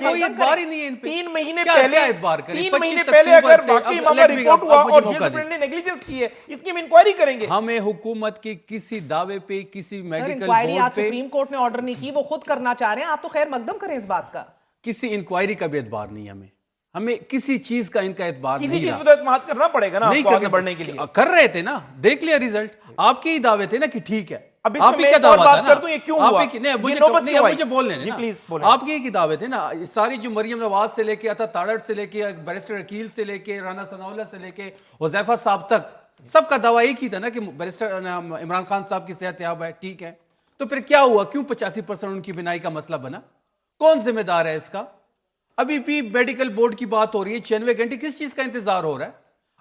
कोई एतबार ही नहीं है इन पे।
3 महीने
क्या
पहले,
एतबार करें?
3 महीने
25
पहले अगर
से
वाकई
अब
मामला
let me
रिपोर्ट हुआ
मुझे
और
मौका
जेल
दें।
सुपरिटेंडेंट ने नेग्लिजेंस की है, इसकी हम इंक्वायरी करेंगे।
हमें हुकूमत के किसी दावे पे, किसी मेडिकल
इंक्वायरी आज
बोर्ड पे,
सुप्रीम कोर्ट ने ऑर्डर नहीं की, वो खुद करना चाह रहे हैं, आप तो खैर मकदम करें इस बात का।
किसी इंक्वायरी का भी एतबार नहीं है हमें किसी चीज का इनका एतबार नहीं
किसी चीज
रहा।
पे तो एतमाद करना पड़ेगा ना,
नहीं
आपको आगे बढ़ने के लिए।
कर रहे थे ना, देख लिया रिजल्ट, आपके ही दावे थे ना कि ठीक है।
अब
आप ही का दावा था ना,
कर दूं ये क्यों हुआ?
मुझे बोलने देना,
प्लीज बोलें।
आपके ही दावे थे ना, सारी जो मरियम नवाज से लेके आता ताड़ड़ से लेके बैरिस्टर अकील से लेके राना सनाउल्लाह से लेके हुज़ैफा साहब तक, सबका दावा एक ही था ना कि बैरिस्टर इमरान खान साहब की सेहत याब है, ठीक है। तो फिर क्या हुआ, क्यों 85% उनकी बिनाई का मसला बना? कौन जिम्मेदार है इसका? अभी भी मेडिकल बोर्ड की बात हो रही है, 96 घंटे किस चीज का इंतजार हो रहा है?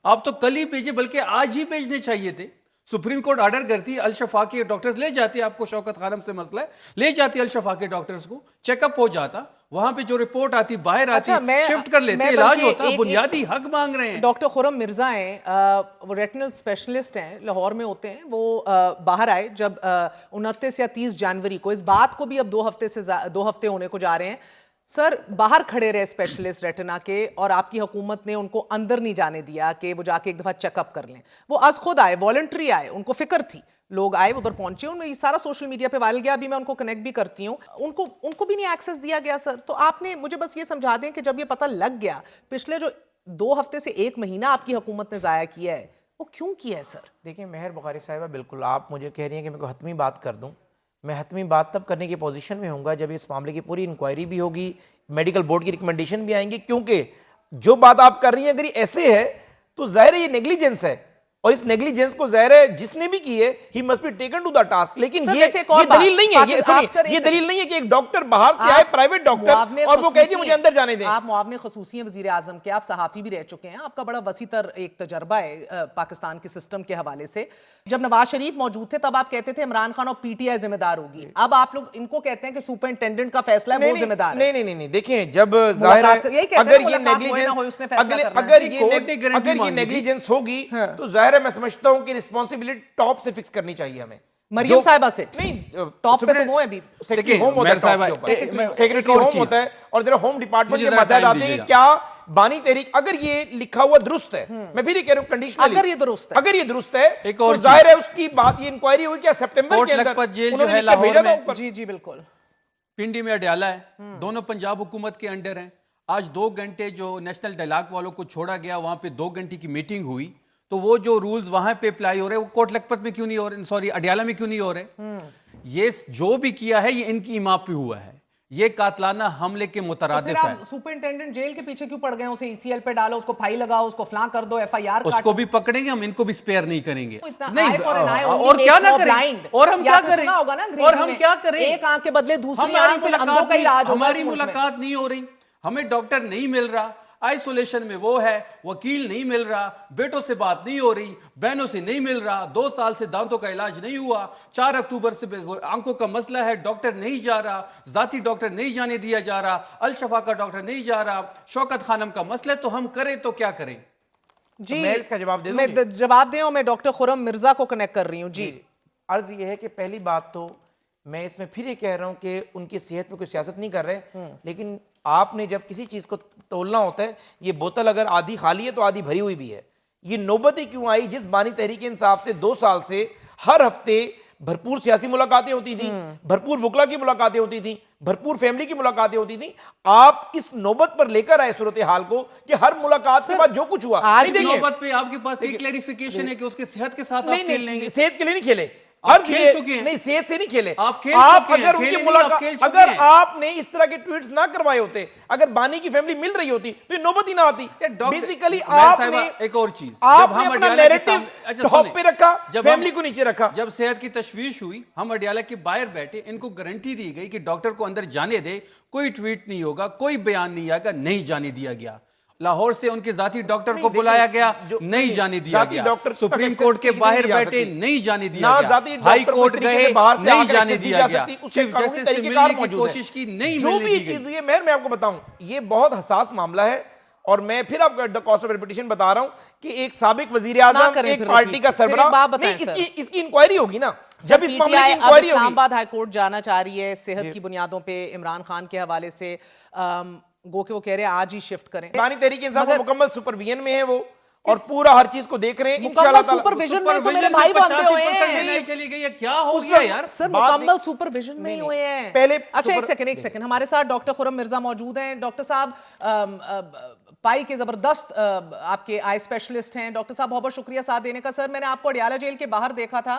आप तो कल ही भेजे, बल्कि आज ही भेजने चाहिए थे। सुप्रीम कोर्ट ऑर्डर करती, अल शफा के डॉक्टर्स ले जाते, आपको शौकत खानम से मसला है, ले जाती अल शफा के डॉक्टर्स को, चेकअप हो जाता, वहां पे जो रिपोर्ट आती बाहर आती, शिफ्ट कर लेते, इलाज होता। बुनियादी हक मांग रहे हैं।
डॉक्टर खुरम मिर्जा हैं, वो रेटिनल स्पेशलिस्ट हैं, लाहौर में होते हैं, वो बाहर आए जब 29 या 30 जनवरी को, इस बात को भी अब 2 हफ्ते होने को जा रहे हैं सर, बाहर खड़े रहे स्पेशलिस्ट रेटिना के, और आपकी हुकूमत ने उनको अंदर नहीं जाने दिया कि वो जाके एक दफा चेकअप कर लें। वो आज खुद आए, वॉलंटरी आए, उनको फिक्र थी, लोग आए, उधर पहुंचे, उनमें ये सारा सोशल मीडिया पे वायरल गया, अभी मैं उनको कनेक्ट भी करती हूँ, उनको भी नहीं एक्सेस दिया गया सर। तो आपने मुझे बस ये समझा दें कि जब ये पता लग गया, पिछले जो 2 हफ्ते से 1 महीना आपकी हुकूमत ने जाया किया है, वो क्यों किया है सर?
देखिए मेहर बुखारी साहिबा, बिल्कुल आप मुझे कह रही हैं कि मेरे को हतमी बात कर दूं, मैं हतमी बात तब करने की पोजीशन में होऊंगा जब इस मामले की पूरी इंक्वायरी भी होगी, मेडिकल बोर्ड की रिकमेंडेशन भी आएंगी, क्योंकि जो बात आप कर रही हैं अगर ये ऐसे है तो जाहिर है ये नेग्लिजेंस है, और इस नेग्लिजेंस को जाहिर है जिसने भी की है he must be taken to the task. लेकिन ये दलील नहीं है, ये दलील नहीं है कि एक डॉक्टर बाहर से आए, प्राइवेट डॉक्टर, और वो कहे कि मुझे अंदर जाने दें।
आप मुआवने खसूसी हैं वज़ीर आज़म के, आप सहाफ़ी भी रह चुके हैं, आपका बड़ा वसीतर एक तजर्बा है पाकिस्तान के सिस्टम के हवाले से। जब नवाज शरीफ मौजूद थे तब आप कहते थे इमरान खान और पीटीआई जिम्मेदार होगी, अब आप लोग इनको कहते हैं कि सुपरिटेंडेंट का फैसला है, वो जिम्मेदार है।
नहीं, देखिए जब जाहिर है अगर ये नेग्लिजेंस होगी तो जाहिर है मैं समझता हूं कि रिस्पांसिबिलिटी टॉप से फिक्स करनी चाहिए हमें,
मरियम साहिबा से।
नहीं,
टॉप पे तो वो है अभी
सेक्रेटरी होम होता है, और जरा होम डिपार्टमेंट के माध्यम आते हैं क्या बानी तहरीक, अगर ये लिखा हुआ दुरुस्त है, मैं भी नहीं कह रहा हूं कंडीशनली,
अगर ये दुरुस्त है
तो जाहिर है उसकी बात, ये इंक्वायरी हुई क्या सितंबर के अंदर,
जेल जो है लाहौर में,
जी बिल्कुल,
पिंडी में अडयाला है, दोनों पंजाब हुकूमत के अंडर हैं। आज 2 घंटे जो नेशनल डायलॉग वालों को छोड़ा गया, वहां पे 2 घंटे की मीटिंग हुई, तो वो जो रूल्स वहां पे अप्लाई हो रहे हैं वो कोट लखपत में क्यों नहीं हो रहे, सॉरी अडयाला में क्यों नहीं हो रहे? ये जो भी किया है ये इनकी इमाम पे हुआ है, ये कातलाना हमले के मुतरादिफ है।
सुपरिटेंडेंट जेल के पीछे क्यों पड़ गए? उसे ईसीएल पे डालो, उसको फाइल लगाओ, उसको फलां कर दो, एफआईआर
उसको भी पकड़ेंगे हम, इनको भी स्पेयर नहीं करेंगे।
नहीं,
और क्या ना करें, और हम क्या करें, और हम क्या करें?
एक आंख के बदले दूसरी आंख पे अंधों का इलाज होगा।
हमारी मुलाकात नहीं हो रही, हमें डॉक्टर नहीं मिल रहा, आइसोलेशन में वो है, वकील नहीं मिल रहा, बेटों से बात नहीं हो रही, बहनों से नहीं मिल रहा, 2 साल से दांतों का इलाज नहीं हुआ, 4 अक्टूबर से आंखों का मसला है, डॉक्टर नहीं जा रहा, जाती डॉक्टर नहीं जाने दिया जा रहा, अल शफा का डॉक्टर नहीं जा रहा, शौकत खानम का मसला है, तो हम करें तो क्या करें?
जी
मैं इसका जवाब दे दूं
मैं जवाब दें और मैं डॉक्टर खुरम मिर्जा को कनेक्ट कर रही हूँ जी।
अर्ज ये है कि पहली बात तो मैं इसमें फिर ये कह रहा हूं कि उनकी सेहत पे कोई सियासत नहीं कर रहे, लेकिन आपने जब किसी चीज को तोलना होता है, ये बोतल अगर आधी खाली है तो आधी भरी हुई भी है। ये नौबत ही क्यों आई जिस बानी तहरीक इंसाफ से 2 साल से हर हफ्ते भरपूर सियासी मुलाकातें होती थी, भरपूर वकला की मुलाकातें होती थी, भरपूर फैमिली की मुलाकातें होती थी, आप इस नौबत पर लेकर आए सूरत हाल को कि हर मुलाकात के बाद जो कुछ हुआ,
आज की नौबत पे आपके पास एक क्लैरिफिकेशन है कि उसके सेहत के साथ आप खेल लेंगे।
सेहत के लिए नहीं खेले,
आप खेल चुके हैं।
नहीं, सेहत से नहीं खेले।
आप
अगर उनकी मुलाकात, अगर आपने इस तरह के ट्वीट्स ना करवाए होते, अगर बानी की फैमिली मिल रही होती तो ये नौबत ही ना आती। बेसिकली आपने
एक और चीज,
आपने अपना नैरेटिव टॉप पे रखा, फैमिली को नीचे रखा।
जब सेहत की तशवीश हुई, हम अडियाला के बाहर बैठे, इनको गारंटी दी गई कि डॉक्टर को अंदर जाने दे, कोई ट्वीट नहीं होगा, कोई बयान नहीं आएगा, नहीं जाने दिया गया। लाहौर से उनके जाती डॉक्टर को बुलाया गया, नहीं जाने दिया गया। सुप्रीम कोर्ट के बाहर बैठे, नहीं जाने दिया गया। हाई कोर्ट गए, नहीं जाने दिया गया। चीफ जस्टिस से मिलने की कोशिश की, नहीं
जो भी चीज हुई है, मैं आपको बताऊं, ये बहुत हसास मामला है। और मैं फिर आपको at the cost of repetition बता रहा हूं कि एक साबिक वजीर आजम, एक पार्टी का सरबराह, इसकी इंक्वायरी होगी ना, जब इस मामले की इंक्वायरी होगी।
इस्लामाबाद हाई कोर्ट जाना चाह रही है सेहत की बुनियादों पे इमरान खान के हवाले से, गो के वो कह रहे हैं आज ही शिफ्ट करें।
बानी तहरीक इंसाफ मुकम्मल सुपरविजन में है वो, और पूरा हर चीज को देख रहे हैं।
मुकम्मल सुपरविजन में तो मेरे भाई बंदे हुए हैं।
चली गई है, क्या हो गया यार?
सर मुकम्मल सुपरविजन में ही हुए हैं
पहले।
अच्छा एक सेकंड, हमारे साथ डॉक्टर खुरम मिर्जा मौजूद हैं। डॉक्टर साहब पाई के जबरदस्त आपके आई स्पेशलिस्ट हैं। डॉक्टर साहब बहुत बहुत शुक्रिया साथ देने का। सर मैंने आपको अडियाला जेल के बाहर देखा था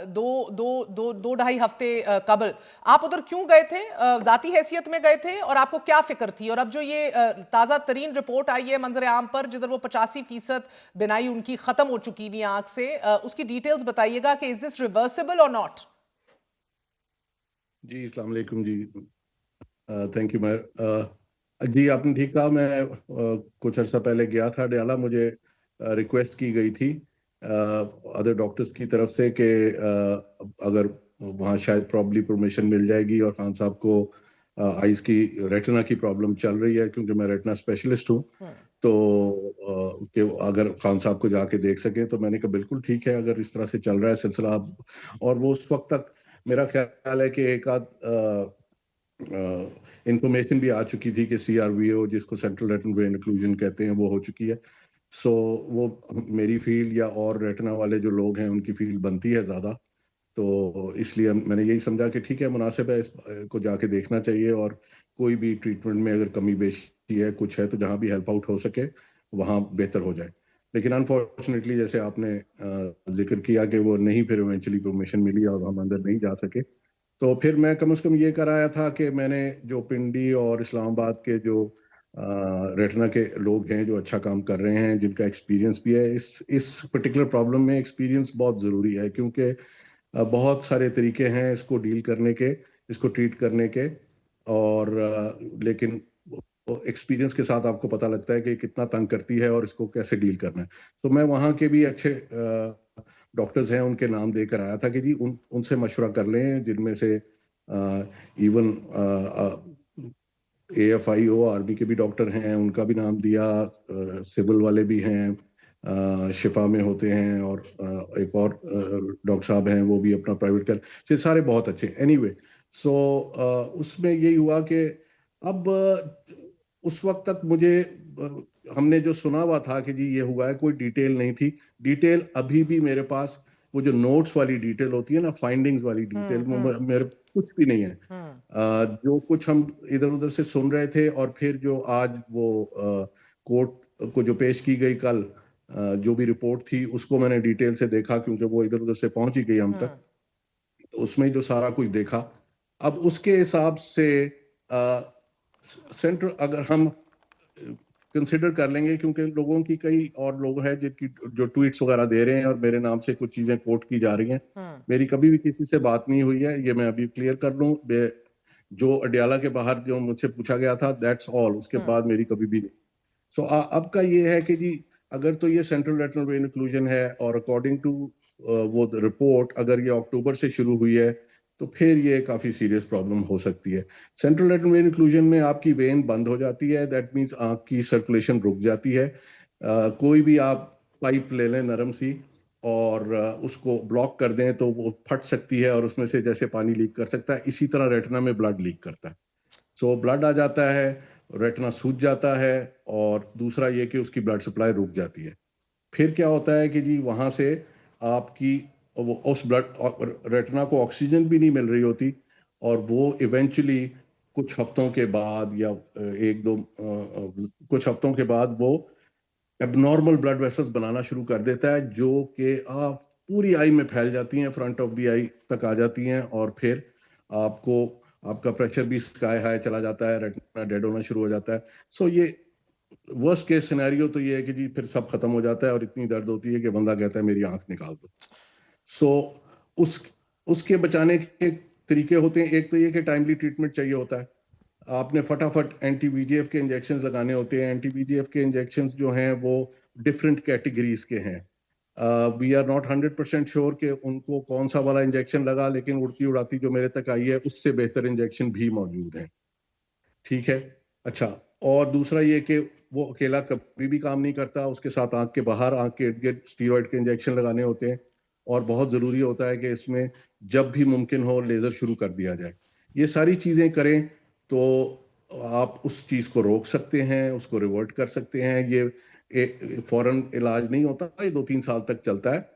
2-2.5 हफ्ते कबल। आप उधर क्यों गए थे? जाती हैसियत में गए थे और आपको क्या फिक्र थी? और अब जो ये ताज़ा तरीन रिपोर्ट आई है मंजर आम पर, जिधर वो 85% बिनाई उनकी खत्म हो चुकी हुई आंख से, उसकी डिटेल्स बताइएगा कि इज दिस रिवर्सिबल और नॉट?
जी अस्सलाम वालेकुम जी, थैंक यू। मैं जी आपने ठीक कहा, मैं कुछ अर्सा पहले गया था अडियाला। मुझे रिक्वेस्ट की गई थी अदर डॉक्टर्स की तरफ से कि अगर वहाँ शायद प्रॉब्ली परमिशन मिल जाएगी, और खान साहब को आइज़ की रेटिना की प्रॉब्लम चल रही है, क्योंकि मैं रेटिना स्पेशलिस्ट हूँ, तो कि अगर खान साहब को जाके देख सके। तो मैंने कहा बिल्कुल ठीक है, अगर इस तरह से चल रहा है सिलसिला। और वो उस वक्त तक मेरा ख्याल है कि एक आध इंफॉर्मेशन भी आ चुकी थी कि CRVO, जिसको सेंट्रल रेटिनल वेन ओक्लूजन कहते हैं, वो हो चुकी है। सो वो मेरी फील्ड या और रेटिना वाले जो लोग हैं उनकी फील्ड बनती है ज़्यादा, तो इसलिए मैंने यही समझा कि ठीक है, मुनासिब है, इसको जाके देखना चाहिए। और कोई भी ट्रीटमेंट में अगर कमी बेशी है, कुछ है, तो जहाँ भी हेल्प आउट हो सके वहाँ बेहतर हो जाए। लेकिन अनफॉर्चुनेटली जैसे आपने जिक्र किया कि वो नहीं, फिर इवेंचुअली परमिशन मिली और हम अंदर नहीं जा सके। तो फिर मैं कम से कम ये कराया था कि मैंने जो पिंडी और इस्लामाबाद के जो रेटिना के लोग हैं जो अच्छा काम कर रहे हैं, जिनका एक्सपीरियंस भी है, इस पर्टिकुलर प्रॉब्लम में एक्सपीरियंस बहुत ज़रूरी है, क्योंकि बहुत सारे तरीके हैं इसको डील करने के, इसको ट्रीट करने के। और लेकिन एक्सपीरियंस के साथ आपको पता लगता है कि कितना तंग करती है और इसको कैसे डील करना है। तो मैं वहाँ के भी अच्छे डॉक्टर्स हैं, उनके नाम देकर आया था कि जी उनसे मशवरा कर लें, जिनमें से इवन AFIO आर्मी के भी डॉक्टर हैं, उनका भी नाम दिया, सिविल वाले भी हैं, शिफा में होते हैं, और एक और डॉक्टर साहब हैं, वो भी अपना प्राइवेट कर, ये सारे बहुत अच्छे। एनीवे सो उसमें यही हुआ कि अब उस वक्त तक मुझे हमने जो सुना हुआ था कि जी ये हुआ है, कोई डिटेल नहीं थी। डिटेल अभी भी मेरे पास, वो जो नोट्स वाली डिटेल होती है ना, फाइंडिंग्स वाली डिटेल, मेरे कुछ भी नहीं है। जो कुछ हम इधर उधर से सुन रहे थे, और फिर जो आज वो कोर्ट को जो पेश की गई कल, जो भी रिपोर्ट थी, उसको मैंने डिटेल से देखा, क्योंकि वो इधर उधर से पहुंच ही गई हम तक। तो उसमें जो सारा कुछ देखा, अब उसके हिसाब से सेंटर अगर हम कंसिडर कर लेंगे, क्योंकि लोगों की कई और लोग हैं जिनकी जो ट्वीट्स वगैरह दे रहे हैं और मेरे नाम से कुछ चीजें कोट की जा रही हैं। मेरी कभी भी किसी से बात नहीं हुई है, ये मैं अभी क्लियर कर लूं। जो अडियाला के बाहर जो मुझसे पूछा गया था, दैट्स ऑल, उसके बाद मेरी कभी भी नहीं। सो अब का ये है कि जी अगर तो ये सेंट्रल रेटिनल वेन ओक्लूजन है, और अकॉर्डिंग टू वो रिपोर्ट अगर ये अक्टूबर से शुरू हुई है, तो फिर ये काफ़ी सीरियस प्रॉब्लम हो सकती है। सेंट्रल रेटिनल वेन ओक्लूजन में आपकी वेन बंद हो जाती है, दैट मीन्स आँख की सर्कुलेशन रुक जाती है। कोई भी आप पाइप ले लें नरम सी और उसको ब्लॉक कर दें तो वो फट सकती है और उसमें से जैसे पानी लीक कर सकता है, इसी तरह रेटिना में ब्लड लीक करता है। सो ब्लड आ जाता है, रेटिना सूज जाता है, और दूसरा ये कि उसकी ब्लड सप्लाई रुक जाती है। फिर क्या होता है कि जी वहाँ से आपकी वो उस ब्लड रेटिना को ऑक्सीजन भी नहीं मिल रही होती, और वो इवेंचुअली कुछ हफ्तों के बाद या एक दो कुछ हफ्तों के बाद वो एबनॉर्मल ब्लड वेसल्स बनाना शुरू कर देता है, जो कि आप पूरी आई में फैल जाती हैं, फ्रंट ऑफ द आई तक आ जाती हैं, और फिर आपको आपका प्रेशर भी स्काई हाई चला जाता है, रेटिना डेड होना शुरू हो जाता है। सो ये वर्स्ट केस सिनेरियो तो ये है कि जी फिर सब खत्म हो जाता है और इतनी दर्द होती है कि बंदा कहता है मेरी आंख निकाल दो। सो उसके बचाने के तरीके होते हैं। एक तो ये कि टाइमली ट्रीटमेंट चाहिए होता है, आपने फटाफट एंटी वीजीएफ के इंजेक्शंस लगाने होते हैं। एंटी वीजीएफ के इंजेक्शंस जो हैं वो डिफरेंट कैटेगरीज के हैं। वी आर नॉट 100% श्योर कि उनको कौन सा वाला इंजेक्शन लगा, लेकिन उड़ती उड़ाती जो मेरे तक आई है उससे बेहतर इंजेक्शन भी मौजूद हैं। ठीक है, अच्छा। और दूसरा ये कि वो अकेला कभी भी काम नहीं करता, उसके साथ आंख के बाहर, आंख के इर्द गिर्द स्टीरॉयड के इंजेक्शन लगाने होते हैं, और बहुत ज़रूरी होता है कि इसमें जब भी मुमकिन हो लेज़र शुरू कर दिया जाए। ये सारी चीज़ें करें तो आप उस चीज़ को रोक सकते हैं, उसको रिवर्ट कर सकते हैं। ये फ़ौरन इलाज नहीं होता, ये 2-3 साल तक चलता है,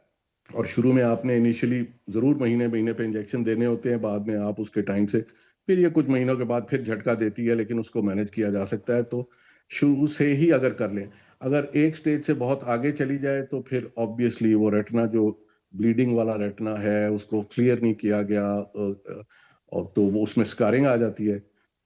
और शुरू में आपने इनिशियली ज़रूर महीने महीने पे इंजेक्शन देने होते हैं, बाद में आप उसके टाइम से, फिर ये कुछ महीनों के बाद फिर झटका देती है, लेकिन उसको मैनेज किया जा सकता है। तो शुरू से ही अगर कर लें, अगर एक स्टेज से बहुत आगे चली जाए तो फिर ऑब्वियसली वो रेटिना जो ब्लीडिंग वाला रेटिना है उसको क्लियर नहीं किया गया, और तो वो उसमें स्कारिंग आ जाती है,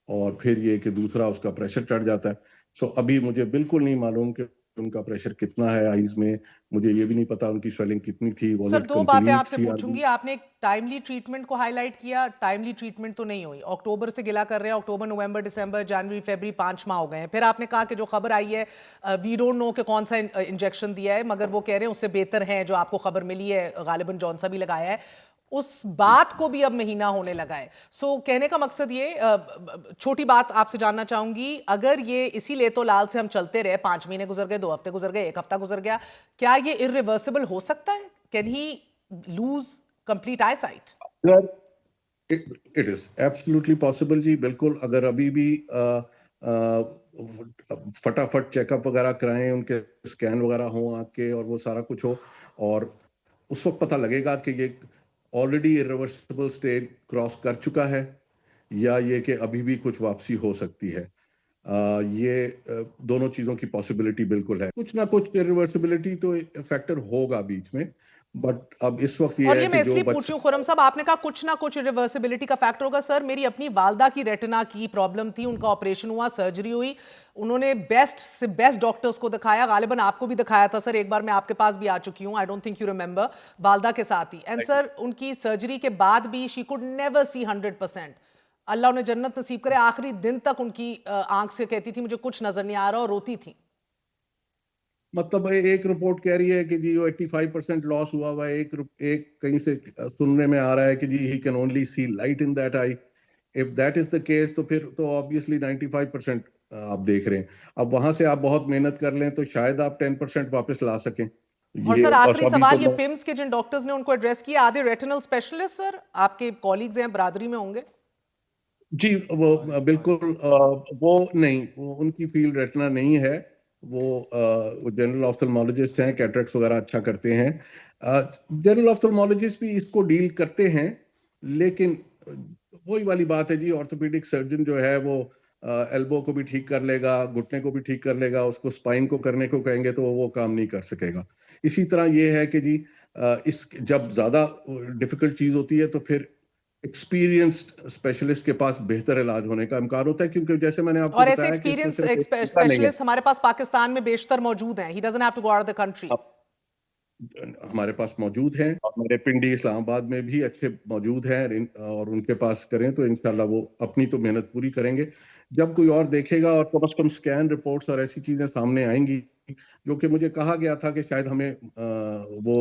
और फिर ये कि दूसरा उसका प्रेशर चढ़ जाता है। सो अभी मुझे बिल्कुल नहीं मालूम कि उनका प्रेशर कितना है आईज में, मुझे ये भी नहीं पता उनकी स्वेलिंग कितनी थी।
सर, दो बातें आपसे पूछूंगी। आपने एक टाइमली ट्रीटमेंट को हाईलाइट किया, टाइमली ट्रीटमेंट तो नहीं हुई। अक्टूबर से गिला कर रहे हैं, अक्टूबर, नवंबर, दिसंबर, जनवरी, फरवरी, 5 माह हो गए हैं। फिर आपने कहा कि जो खबर आई है, वी डोंट नो कि कौन सा इंजेक्शन दिया है, मगर वो कह रहे हैं उससे बेहतर है जो आपको खबर मिली है, गालिबन जौन सा भी लगाया है। उस बात को भी अब महीना होने लगा है। सो कहने का मकसद ये, छोटी बात आपसे जानना चाहूंगी, अगर ये इसी ले तो लाल से हम चलते रहे, 5 महीने गुजर गए, 2 हफ्ते गुजर गए, 1 हफ्ता गुजर गया, क्या ये इरिवर्सिबल हो सकता है? Can he lose complete eyesight?
It is absolutely possible जी, बिल्कुल। अगर अभी भी फटाफट चेकअप वगैरह कराएं, उनके स्कैन वगैरह हों आँख के, और वो सारा कुछ हो, और उस वक्त पता लगेगा कि ये ऑलरेडी इरिवर्सिबल स्टेज क्रॉस कर चुका है, या ये कि अभी भी कुछ वापसी हो सकती है। दोनों चीज़ों की पॉसिबिलिटी बिल्कुल है। कुछ ना कुछ इरिवर्सिबिलिटी तो फैक्टर होगा बीच में, बट अब इस वक्त ये
और
है
ये
कि
मैं
जो
इसलिए पूछ रही हूँ खुरम साहब, आपने कहा कुछ ना कुछ रिवर्सिबिलिटी का फैक्टर होगा। सर, मेरी अपनी वालदा की रेटिना की प्रॉब्लम थी, उनका ऑपरेशन हुआ, सर्जरी हुई, उन्होंने बेस्ट से बेस्ट डॉक्टर्स को दिखाया, गालिबन आपको भी दिखाया था सर, एक बार मैं आपके पास भी आ चुकी हूँ, I don't think you remember, वालदा के साथ ही। एंड सर, उनकी सर्जरी के बाद भी शी कुड नेवर सी 100%। अल्लाह उन्हें जन्नत नसीब करे, आखिरी दिन तक उनकी आंख से कहती थी मुझे कुछ नजर नहीं आ रहा, और रोती थी।
मतलब एक रिपोर्ट कह रही है कि जी वो 85% लॉस हुआ हुआ है, एक कहीं से सुनने में आ रहा है कि जी he can only see light in that eye. If that is the case तो फिर तो ऑब्वियसली 95% आप देख रहे हैं। अब वहां से आप बहुत मेहनत कर लें तो शायद आप 10% वापस ला सकें।
और
ये
सर, आखिरी
अभी
सवाल,
तो
ये पिम्स के जिन डॉक्टर्स ने उनको एड्रेस किया, आधे रेटिनल स्पेशलिस्ट सर आपके कॉलीग्स हैं, बरादरी में होंगे?
जी, वो बिल्कुल वो नहीं, वो उनकी फील्ड रेटिना नहीं है, वो जनरल ऑफ्थल्मोलॉजिस्ट हैं, कैटरेक्ट्स वगैरह अच्छा करते हैं। जनरल ऑफ्थल्मोलॉजिस्ट भी इसको डील करते हैं, लेकिन वही वाली बात है जी, ऑर्थोपेडिक सर्जन जो है वो एल्बो को भी ठीक कर लेगा, घुटने को भी ठीक कर लेगा, उसको स्पाइन को करने को कहेंगे तो वो काम नहीं कर सकेगा। इसी तरह ये है कि जी इस जब ज़्यादा डिफिकल्ट चीज़ होती है तो फिर एक्सपीरियंस्ड स्पेशलिस्ट के पास बेहतर इलाज होने का इम्कान होता है, क्योंकि जैसे मैंने आपको
और ऐसे
बताया कि इसमें
एक्सपीरियंस
सिर्फ एक टीका नहीं है।
स्पेशलिस्ट हमारे पास पाकिस्तान में बेशतर मौजूद हैं। He doesn't have to go out of the country.
हमारे पास मौजूद हैं, और मेरे पिंडी इस्लामाबाद में भी अच्छे मौजूद हैं, और उनके पास करें तो इंशाल्लाह वो अपनी तो मेहनत पूरी करेंगे। जब कोई और देखेगा और कम से कम स्कैन रिपोर्ट्स और ऐसी चीज़ें सामने आएंगी, जो कि मुझे कहा गया था कि शायद हमें वो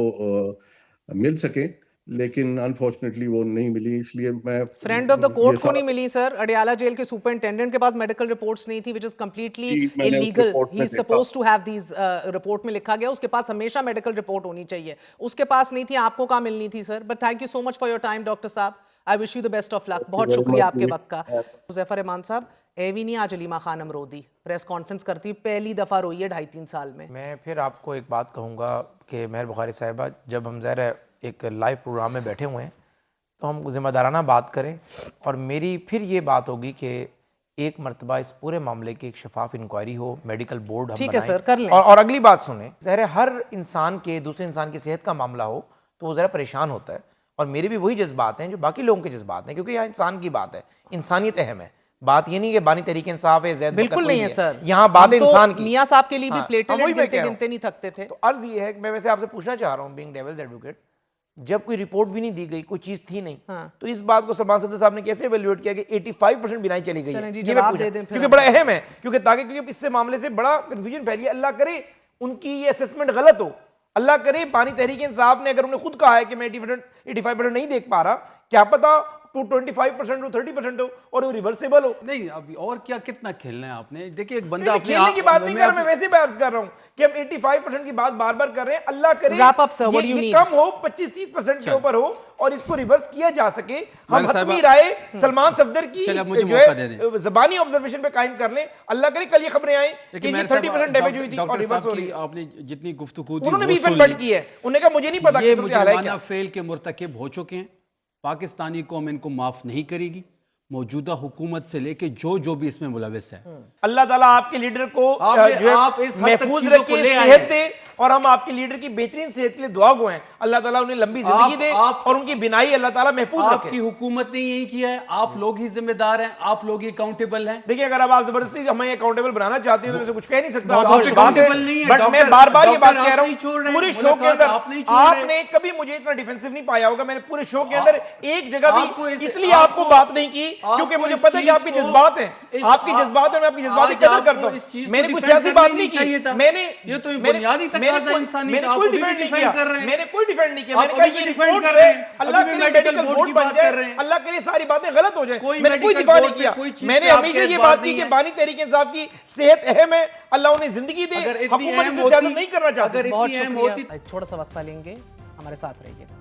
मिल सके, लेकिन अनफॉर्चुनेटली वो नहीं मिली, इसलिए मैं
फ्रेंड ऑफ द कोर्ट को नहीं मिली सर। अडियाला जेल के सुपरिटेंडेंट के पास मेडिकल रिपोर्ट्स नहीं थी, which is completely illegal. He is supposed to have these, report में लिखा गया उसके पास हमेशा मेडिकल रिपोर्ट होनी चाहिए, उसके पास नहीं थी, आपको कहाँ मिलनी थी sir. But thank you so much for your time doctor साहब, I wish you the best of luck. बहुत शुक्रिया आपके वक्त का। हुज़ैफा रहमान साहब, एवी नहीं आज अलीमा खान अमरोदी प्रेस कॉन्फ्रेंस करती, पहली दफा रोई है 2.5-3 साल में।
मैं फिर आपको एक बात कहूँगा कि मेहर बुखारी साहिबा, जब हम ज़ाहिर है एक लाइव प्रोग्राम में बैठे हुए हैं तो हम जिम्मेदाराना बात करें, और मेरी फिर ये बात होगी कि एक मरतबा इस पूरे मामले की एक शफाफ इंक्वायरी हो, मेडिकल बोर्ड हम
ठीक है सर, कर लें।
और अगली बात सुने, ज़ाहिर है हर इंसान के दूसरे इंसान की सेहत का मामला हो तो वो ज़रा परेशान होता है, और मेरे भी वही जज्बात हैं जो बाकी लोगों के जज्बात हैं, क्योंकि यहाँ इंसान की बात है, इंसानियत अहम है। बात ये नहीं कि बानी तहरीक इंसाफ है,
बिल्कुल नहीं है सर,
यहाँ बात इंसान की।
मियां साहब के लिए भी प्लेटलेट गिनते नहीं थकते थे।
तो अर्ज ये है कि मैं वैसे आपसे पूछना चाह रहा हूँ, बीइंग डेविल्स एडवोकेट, जब कोई रिपोर्ट भी नहीं दी गई, कोई चीज थी नहीं, तो इस बात को सलमान सफदर साहब ने कैसे एवेल्युएट किया कि 85% बिनाई चली गई है? ये मैं पूछा क्योंकि बड़ा अहम है, क्योंकि इससे मामले से बड़ा कंफ्यूजन फैली है। अल्लाह करे उनकी ये असेसमेंट गलत हो, अल्लाह करे बानी तहरीक इंसाफ ने, अगर उन्हें खुद कहा है कि मैं 85% नहीं देख पा रहा, क्या पता 25% हो, 30% हो, और वो रिवर्सेबल हो।
नहीं, अभी और क्या कितना खेलना है आपने? देखिए एक बंदा
खेलने की बात नहीं कर रहा, मैं वैसे बात कर रहा हूं कि हम 85% की बात बार बार कर रहे हैं। अल्लाह करे ये कम हो, 25-30% के ऊपर हो, और इसको रिवर्स किया जा सके। हम हतमी राय सलमान सफदर की जो है ज़बानी ऑब्जर्वेशन पे कायम कर लें। अल्लाह करे कल ये खबरें आए कि 30% डैमेज हुई थी और रिवर्स हो रही है।
आपने जितनी गुफ्तगू दी
उन्होंने भी इफेक्ट की है, उन्होंने कहा मुझे नहीं पता
ये मुजरिमाना फेल के मुर्तकिब हो चुके हैं, पाकिस्तानी कौम इनको माफ नहीं करेगी, मौजूदा हुकूमत से लेके जो भी इसमें मुलविस है।
अल्लाह ताला आपके लीडर को महफूज रखे, सेहत दे, और हम आपके लीडर की बेहतरीन सेहत के लिए दुआ गो हैं। अल्लाह ताला उन्हें लंबी जिंदगी दे और उनकी बिनाई अल्लाह ताला महफूज रखे।
आपकी हुकूमत ने यही किया है, आप लोग ही जिम्मेदार हैं, आप लोग ही अकाउंटेबल हैं।
देखिए, अगर अब आप जबरदस्ती हमें अकाउंटेबल बनाना चाहते हैं तो मैं कुछ कह नहीं सकता,
बट
मैं बार बार ये बात कह रहा हूँ, पूरे शो के अंदर आपने कभी मुझे इतना डिफेंसिव नहीं पाया होगा। मैंने पूरे शो के अंदर एक जगह भी इसलिए आपको बात नहीं की क्योंकि मुझे पता है कि आपके जज्बात हैं, आपकी जज्बात है, मैं आपकी जज्बात की कदर करता हूँ। मैंने कुछ ऐसी बात नहीं की, मैंने कोई डिफेंड नहीं किया, मैंने कोई डिफेंड नहीं किया। मैंने कहा ये रिपोर्ट है, अल्लाह करे मेडिकल बोर्ड बन जाए, अल्लाह करे सारी बातें गलत हो जाए। मैंने कोई दिफा नहीं किया, मैंने हमेशा ये बात की कि बानी तहरीक इंसाफ की सेहत अहम है, अल्लाह उन्हें जिंदगी दे, हुकूमत इसमें सियासत नहीं करना चाहती।
बहुत शुक्रिया, थोड़ा सा वक्फा लेंगे, हमारे साथ रहिए।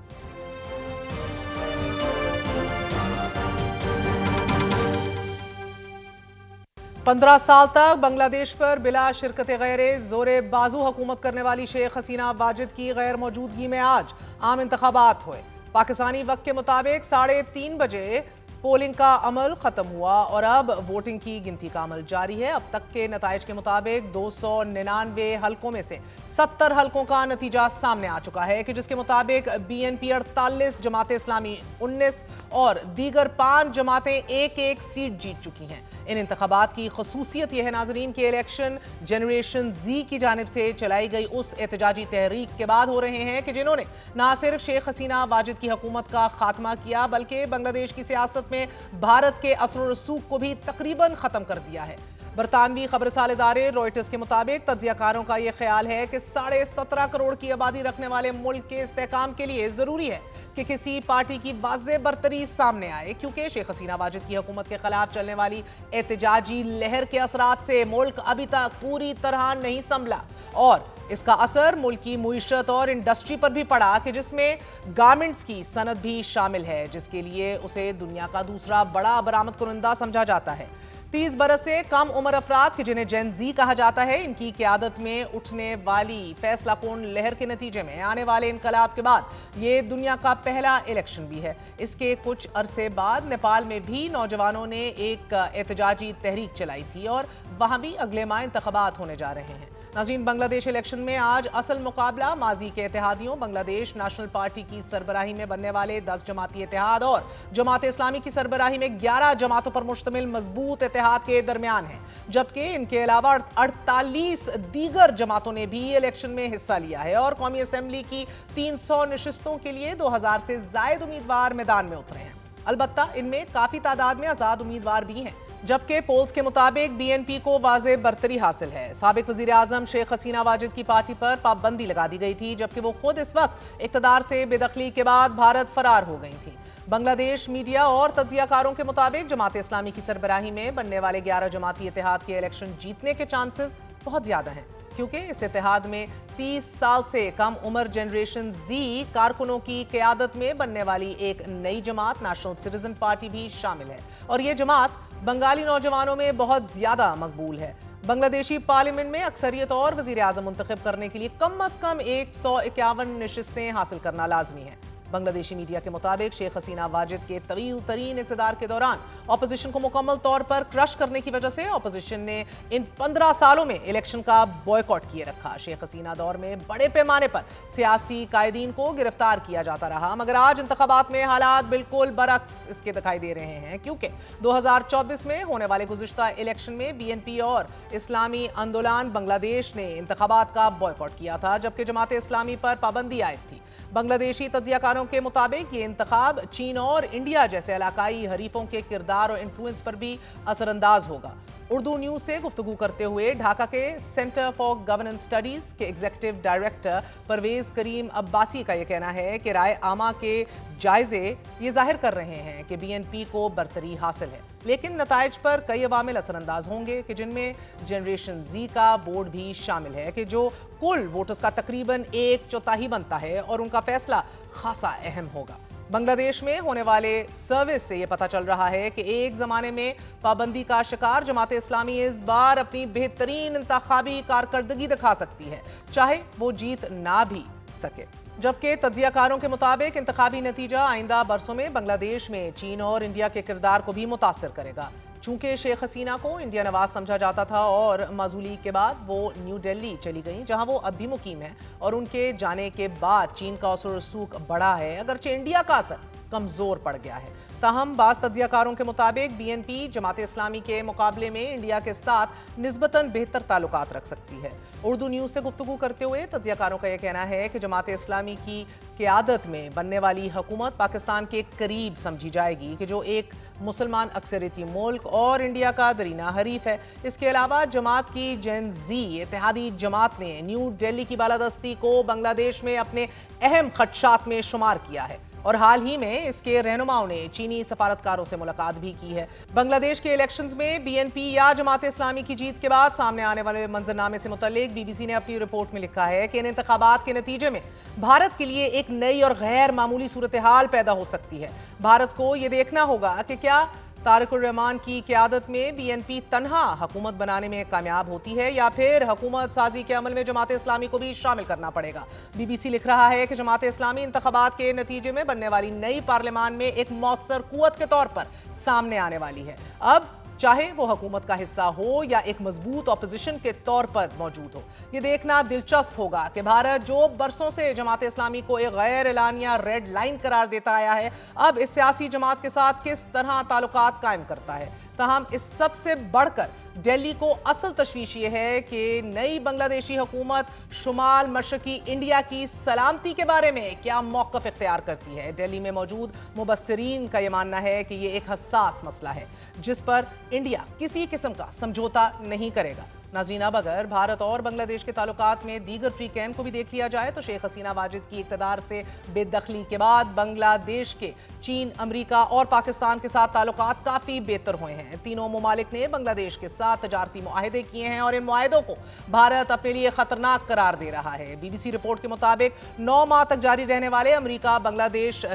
पंद्रह साल तक बांग्लादेश पर बिला शिरकत गैरे जोरे बाजू हुकूमत करने वाली शेख हसीना वाजिद की गैर मौजूदगी में आज आम इंतखाबात हुए। पाकिस्तानी वक्त के मुताबिक 3:30 बजे पोलिंग का अमल खत्म हुआ और अब वोटिंग की गिनती का अमल जारी है। अब तक के नताइज के मुताबिक 299 हलकों में से 70 हलकों का नतीजा सामने आ चुका है कि जिसके मुताबिक BNP 48, जमात इस्लामी 19 और दीगर 5 जमातें एक सीट जीत चुकी हैं। इन इंतखाबात की खसूसियत यह है नाजरीन के इलेक्शन जनरेशन Z की जानिब से चलाई गई उस एहतजाजी तहरीक के बाद हो रहे हैं कि जिन्होंने न सिर्फ शेख हसीना वाजिद की हुकूमत का खात्मा किया बल्कि बांग्लादेश की सियासत में भारत के असर रसूख को भी तकरीबन खत्म कर दिया है। बरतानवी खबरसाल इदारे रॉयटर्स के मुताबिक तज्जियाकारों का यह ख्याल है कि 17.5 करोड़ की आबादी रखने वाले मुल्क के इस्तेहकाम के लिए जरूरी है कि किसी पार्टी की वाज़ेह बरतरी सामने आए, क्योंकि शेख हसीना वाजिद की हुकूमत के खिलाफ चलने वाली एहतजाजी लहर के असरात से मुल्क अभी तक पूरी तरह नहीं संभला और इसका असर मुल्क की मुईशत और इंडस्ट्री पर भी पड़ा कि जिसमें गारमेंट्स की सनत भी शामिल है, जिसके लिए उसे दुनिया का दूसरा बड़ा बरामद कुनंदा समझा जाता है। 30 बरस से कम उम्र अफराद की जिन्हें जेन Z कहा जाता है, इनकी क़यादत में उठने वाली फैसला कौन लहर के नतीजे में आने वाले इनकलाब के बाद ये दुनिया का पहला इलेक्शन भी है। इसके कुछ अरसे बाद नेपाल में भी नौजवानों ने एक एहतजाजी तहरीक चलाई थी और वहाँ भी अगले माह इंतखाबात होने जा रहे हैं। नाज़रीन, बांग्लादेश इलेक्शन में आज असल मुकाबला माजी के इत्तेहादियों बांग्लादेश नेशनल पार्टी की सरबराही में बनने वाले 10 जमाती इत्तेहाद और जमात इस्लामी की सरबराही में 11 जमातों पर मुश्तमिल मजबूत इत्तेहाद के दरमियान है, जबकि इनके अलावा 48 दीगर जमातों ने भी इलेक्शन में हिस्सा लिया है और कौमी असम्बली की 300 नशिस्तों के लिए 2000 से जायद उम्मीदवार मैदान में उतरे हैं। अलबत्ता इनमें काफी तादाद में आजाद उम्मीदवार भी हैं। जबकि पोल्स के मुताबिक बीएनपी को वाज़ेह बरतरी हासिल है। साबिक वज़ीर आज़म शेख हसीना वाजिद की पार्टी पर पाबंदी लगा दी गई थी, जबकि वो खुद इस वक्त इक़्तिदार से बेदखली के बाद भारत फरार हो गई थी। बांग्लादेश मीडिया और तज्जियाकारों के मुताबिक जमात इस्लामी की सरबराही में बनने वाले 11 जमाती इत्तेहाद के इलेक्शन जीतने के चांसेस बहुत ज्यादा हैं, क्योंकि इस इत्तेहाद में 30 साल से कम उम्र जनरेशन जी कारकुनों की क़यादत में बनने वाली एक नई जमात नेशनल सिटीजन पार्टी भी शामिल है, और ये जमात बंगाली नौजवानों में बहुत ज्यादा मकबूल है। बांग्लादेशी पार्लियामेंट में अक्सरियत और वजीर आजम मुंतखब करने के लिए कम अज कम 151 नशिस्तें हासिल करना लाजमी है। बांग्लादेशी मीडिया के मुताबिक शेख हसीना वाजिद के तवील तरीन इक़्तिदार के दौरान अपोजिशन को मुकम्मल तौर पर क्रश करने की वजह से अपोजिशन ने इन 15 सालों में इलेक्शन का बॉयकॉट किए रखा। शेख हसीना दौर में बड़े पैमाने पर सियासी कायदीन को गिरफ्तार किया जाता रहा, मगर आज इंतखाबात में हालात बिल्कुल बरक्स इसके दिखाई दे रहे हैं, क्योंकि 2024 में होने वाले गुज़िश्ता इलेक्शन में बीएनपी और इस्लामी आंदोलन बांग्लादेश ने इंतखाबात का बॉयकॉट किया था, जबकि जमात इस्लामी पर पाबंदी आयद थी। बांग्लादेशी तज्जियाकारों के मुताबिक ये इंतखाब चीन और इंडिया जैसे इलाकाई हरीफों के किरदार और इन्फ्लुएंस पर भी असरअंदाज होगा। उर्दू न्यूज से गुफ्तगू करते हुए ढाका के सेंटर फॉर गवर्नेंस स्टडीज के एग्जीक्यूटिव डायरेक्टर परवेज करीम अब्बासी का यह कहना है कि राय आमा के जायजे ये जाहिर कर रहे हैं कि बीएनपी को बरतरी हासिल है, लेकिन नताइज पर कई अवामिल असरअंदाज होंगे कि जिनमें जनरेशन जी का बोर्ड भी शामिल है, कि जो कुल वोटर्स का तकरीबन 1/4 बनता है और उनका फैसला खासा अहम होगा। बांग्लादेश में होने वाले सर्विस से यह पता चल रहा है कि एक जमाने में पाबंदी का शिकार जमात इस्लामी इस बार अपनी बेहतरीन इंतखाबी कारकर्दगी दिखा सकती है, चाहे वो जीत ना भी सके। जबकि तज्जियाकारों के मुताबिक इंतखाबी नतीजा आइंदा बरसों में बांग्लादेश में चीन और इंडिया के किरदार को भी मुतासर करेगा। चूंकि शेख हसीना को इंडिया नवाज समझा जाता था और माजूली के बाद वो न्यू दिल्ली चली गई, जहां वो अब भी मुकीम है, और उनके जाने के बाद चीन का असर रसूख बढ़ा है, अगरचे इंडिया का असर कमजोर पड़ गया है। ताहम बाज़ तज्जियाकारों के मुताबिक बीएनपी जमात इस्लामी के मुकाबले में इंडिया के साथ निस्बतन बेहतर ताल्लुकात रख सकती है। उर्दू न्यूज़ से गुफ्तगू करते हुए तज्जियाकारों का यह कहना है कि जमात इस्लामी की क़यादत में बनने वाली हुकूमत पाकिस्तान के करीब समझी जाएगी, कि जो एक मुसलमान अक्सरियती मुल्क और इंडिया का दरीना हरीफ है। इसके अलावा जमात की जेन जी इत्तेहादी जमात ने न्यू दिल्ली की बालादस्ती को बांग्लादेश में अपने अहम खदशात में शुमार किया है, और हाल ही में इसके रहनुमाओं ने चीनी सफारतकारों से मुलाकात भी की है। बांग्लादेश के इलेक्शंस में बीएनपी या जमात इस्लामी की जीत के बाद सामने आने वाले मंजरनामे से मुतल्लिक बीबीसी ने अपनी रिपोर्ट में लिखा है कि इन इंतखाबात के नतीजे में भारत के लिए एक नई और गैर मामूली सूरत हाल पैदा हो सकती है। भारत को यह देखना होगा कि क्या तारिक रहमान की क़यादत में बीएनपी तन्हा हुकूमत बनाने में कामयाब होती है, या फिर हुकूमत साजी के अमल में जमात इस्लामी को भी शामिल करना पड़ेगा। बीबीसी लिख रहा है कि जमात इस्लामी इंतखाबात के नतीजे में बनने वाली नई पार्लियामान में एक मौसर कुव्वत के तौर पर सामने आने वाली है, अब चाहे वो हुकूमत का हिस्सा हो या एक मजबूत ऑपोजिशन के तौर पर मौजूद हो। ये देखना दिलचस्प होगा कि भारत जो बरसों से जमात इस्लामी को एक गैर एलानिया रेड लाइन करार देता आया है, अब इस सियासी जमात के साथ किस तरह ताल्लुकात कायम करता है। ताहम इस सबसे बढ़कर दिल्ली को असल तशवीश ये है कि नई बांग्लादेशी हुकूमत शुमाल मशरकी इंडिया की सलामती के बारे में क्या मौक़िफ़ इख्तियार करती है। दिल्ली में मौजूद मुबस्सिरीन का यह मानना है कि यह एक हसास मसला है जिस पर इंडिया किसी किस्म का समझौता नहीं करेगा। नाज़रीन, अब अगर भारत और बांग्लादेश के ताल्लुकात में दीगर फ्रीकैन को भी देख लिया जाए तो शेख हसीना वाजिद की इक़्तिदार से बेदखली के बाद बांग्लादेश के चीन, अमेरिका और पाकिस्तान के साथ ताल्लुकात काफ़ी बेहतर हुए हैं। तीनों ममालिक ने बांग्लादेश के साथ तजारती मुआहदे किए हैं और इन मुआहदों को भारत अपने लिए खतरनाक करार दे रहा है। बीबीसी रिपोर्ट के मुताबिक 9 माह तक जारी रहने वाले अमेरिका बांग्लादेश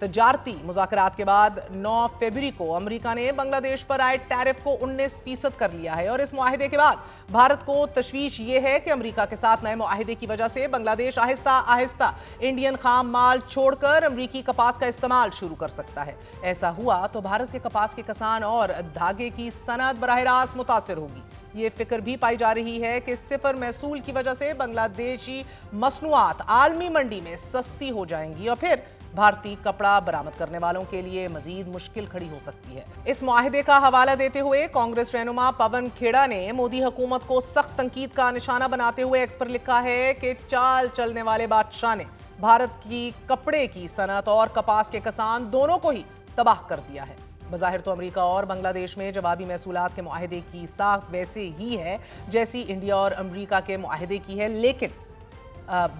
तजारती मुज़ाकरात के बाद 9 फरवरी को अमेरिका ने बांग्लादेश पर आए टैरिफ को 19% कर लिया है, और इस मुआहदे के बाद भारत को तशवीश ये है कि अमेरिका के साथ नए मुआहदे की वजह से बांग्लादेश आहिस्ता आहिस्ता इंडियन खाम माल छोड़कर अमेरिकी कपास का इस्तेमाल शुरू कर सकता है। ऐसा हुआ तो भारत के कपास के किसान और धागे की सनत बराह रास्त मुतासिर होगी। ये फिक्र भी पाई जा रही है कि सिफर महसूल की वजह से बांग्लादेशी मसनूआत आलमी मंडी में सस्ती हो जाएंगी और फिर भारतीय कपड़ा बरामद करने वालों के लिए मजीद मुश्किल खड़ी हो सकती है। इस मुआहदे का हवाला देते हुए कांग्रेस रहनुमा पवन खेड़ा ने मोदी हुकूमत को सख्त तंकीद का निशाना बनाते हुए एक्स पर लिखा है कि चाल चलने वाले बादशाह ने भारत की कपड़े की सनत और कपास के किसान दोनों को ही तबाह कर दिया है। बज़ाहिर तो अमेरिका और बांग्लादेश में जवाबी महसूलात के मुआहदे की साख वैसे ही है जैसी इंडिया और अमेरिका के मुआहदे की है, लेकिन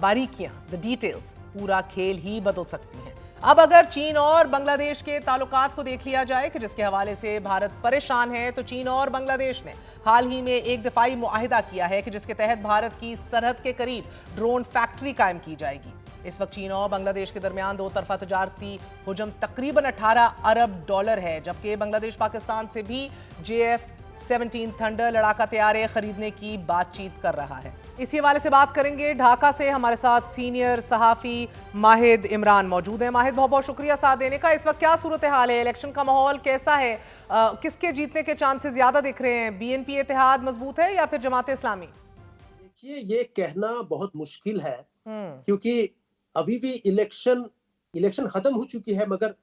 बारीकियां, द डिटेल्स, पूरा खेल ही बदल सकती हैं। अब अगर चीन और बांग्लादेश के ताल्लुकात को देख लिया जाए कि जिसके हवाले से भारत परेशान है, तो चीन और बांग्लादेश ने हाल ही में एक दफाई मुआहिदा किया है कि जिसके तहत भारत की सरहद के करीब ड्रोन फैक्ट्री कायम की जाएगी। इस वक्त चीन और बांग्लादेश के दरमियान दो तरफा तजारती हुजम तकरीबन 18 अरब डॉलर है, जबकि बांग्लादेश पाकिस्तान से भी JF-17 थंडर लड़ाका तैयारे खरीदने की बातचीत कर रहा है। इसी हवाले से बात करेंगे। ढाका से हमारे साथ सीनियर सहाफी माहिद इमरान मौजूद है। माहिद, बहुत बहुत शुक्रिया साथ देने का। इस वक्त क्या सूरत हाल है, इलेक्शन का माहौल कैसा है, किसके जीतने के चांसेस ज्यादा दिख रहे हैं? BNP इत्तेहाद मजबूत है या फिर जमात इस्लामी?
देखिए, ये कहना बहुत मुश्किल है क्योंकि अभी भी इलेक्शन खत्म हो चुकी है, मगर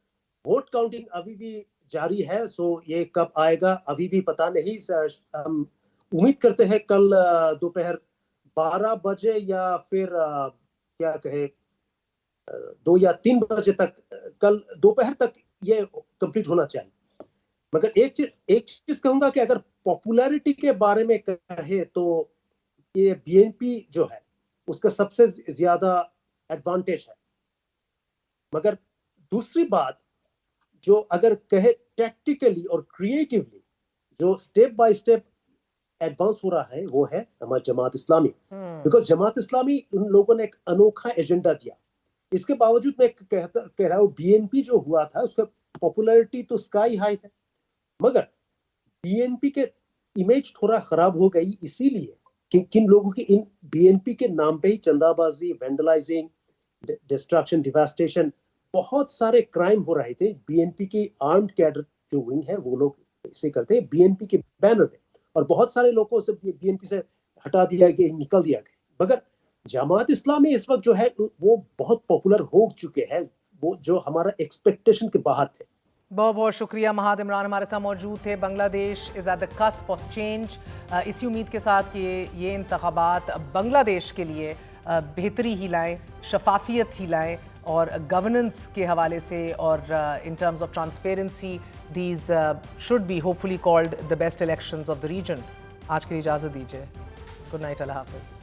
वोट काउंटिंग अभी भी जारी है। सो ये कब आएगा अभी भी पता नहीं। हम उम्मीद करते हैं कल दोपहर 12 बजे या फिर क्या कहे 2 या 3 बजे तक, कल दोपहर तक ये कंप्लीट होना चाहिए। मगर एक चीज कहूंगा कि अगर पॉपुलैरिटी के बारे में कहे तो ये BNP जो है उसका सबसे ज्यादा एडवांटेज है। मगर दूसरी बात जो अगर कहे टैक्टिकली और क्रिएटिवली जो स्टेप बाय स्टेप एडवांस हो रहा है वो है हमारा जमात इस्लामी। बिकॉज जमात इस्लामी उन लोगों ने एक अनोखा एजेंडा दिया। इसके बावजूद मैं कह रहा हूँ BNP जो हुआ था उसका पॉपुलैरिटी तो स्काई हाई था, मगर BNP के इमेज थोड़ा खराब हो गई इसीलिए कि किन लोगों की इन BNP के नाम पे ही चंदाबाजी, वेंडलाइजिंग, डिस्ट्रक्शन, डिवास्टेशन, बहुत सारे क्राइम हो रहे थे। BNP की आर्म्ड कैडर जो विंग है वो लोग इसे करते हैं BNP के बैनर पे, और बहुत सारे लोगों से BNP से हटा दिया गया, निकल दिया गया। मगर जमात इस्लामी इस वक्त जो है वो बहुत पॉपुलर हो चुके हैं, वो जो हमारा एक्सपेक्टेशन के बाहर थे।
बहुत बहुत शुक्रिया। महाद इमरान हमारे साथ मौजूद थे। Bangladesh is at the cusp of change. इसी उम्मीद के साथ कि ये इंतखाबात बांग्लादेश के लिए बेहतरी ही लाएँ, शफाफियत ही लाएँ, और गवर्नेंस के हवाले से और in terms of transparency these should be hopefully called the best elections of the region. आज के लिए इजाज़त दीजिए। गुड नाइट, अल्लाह हाफिज़।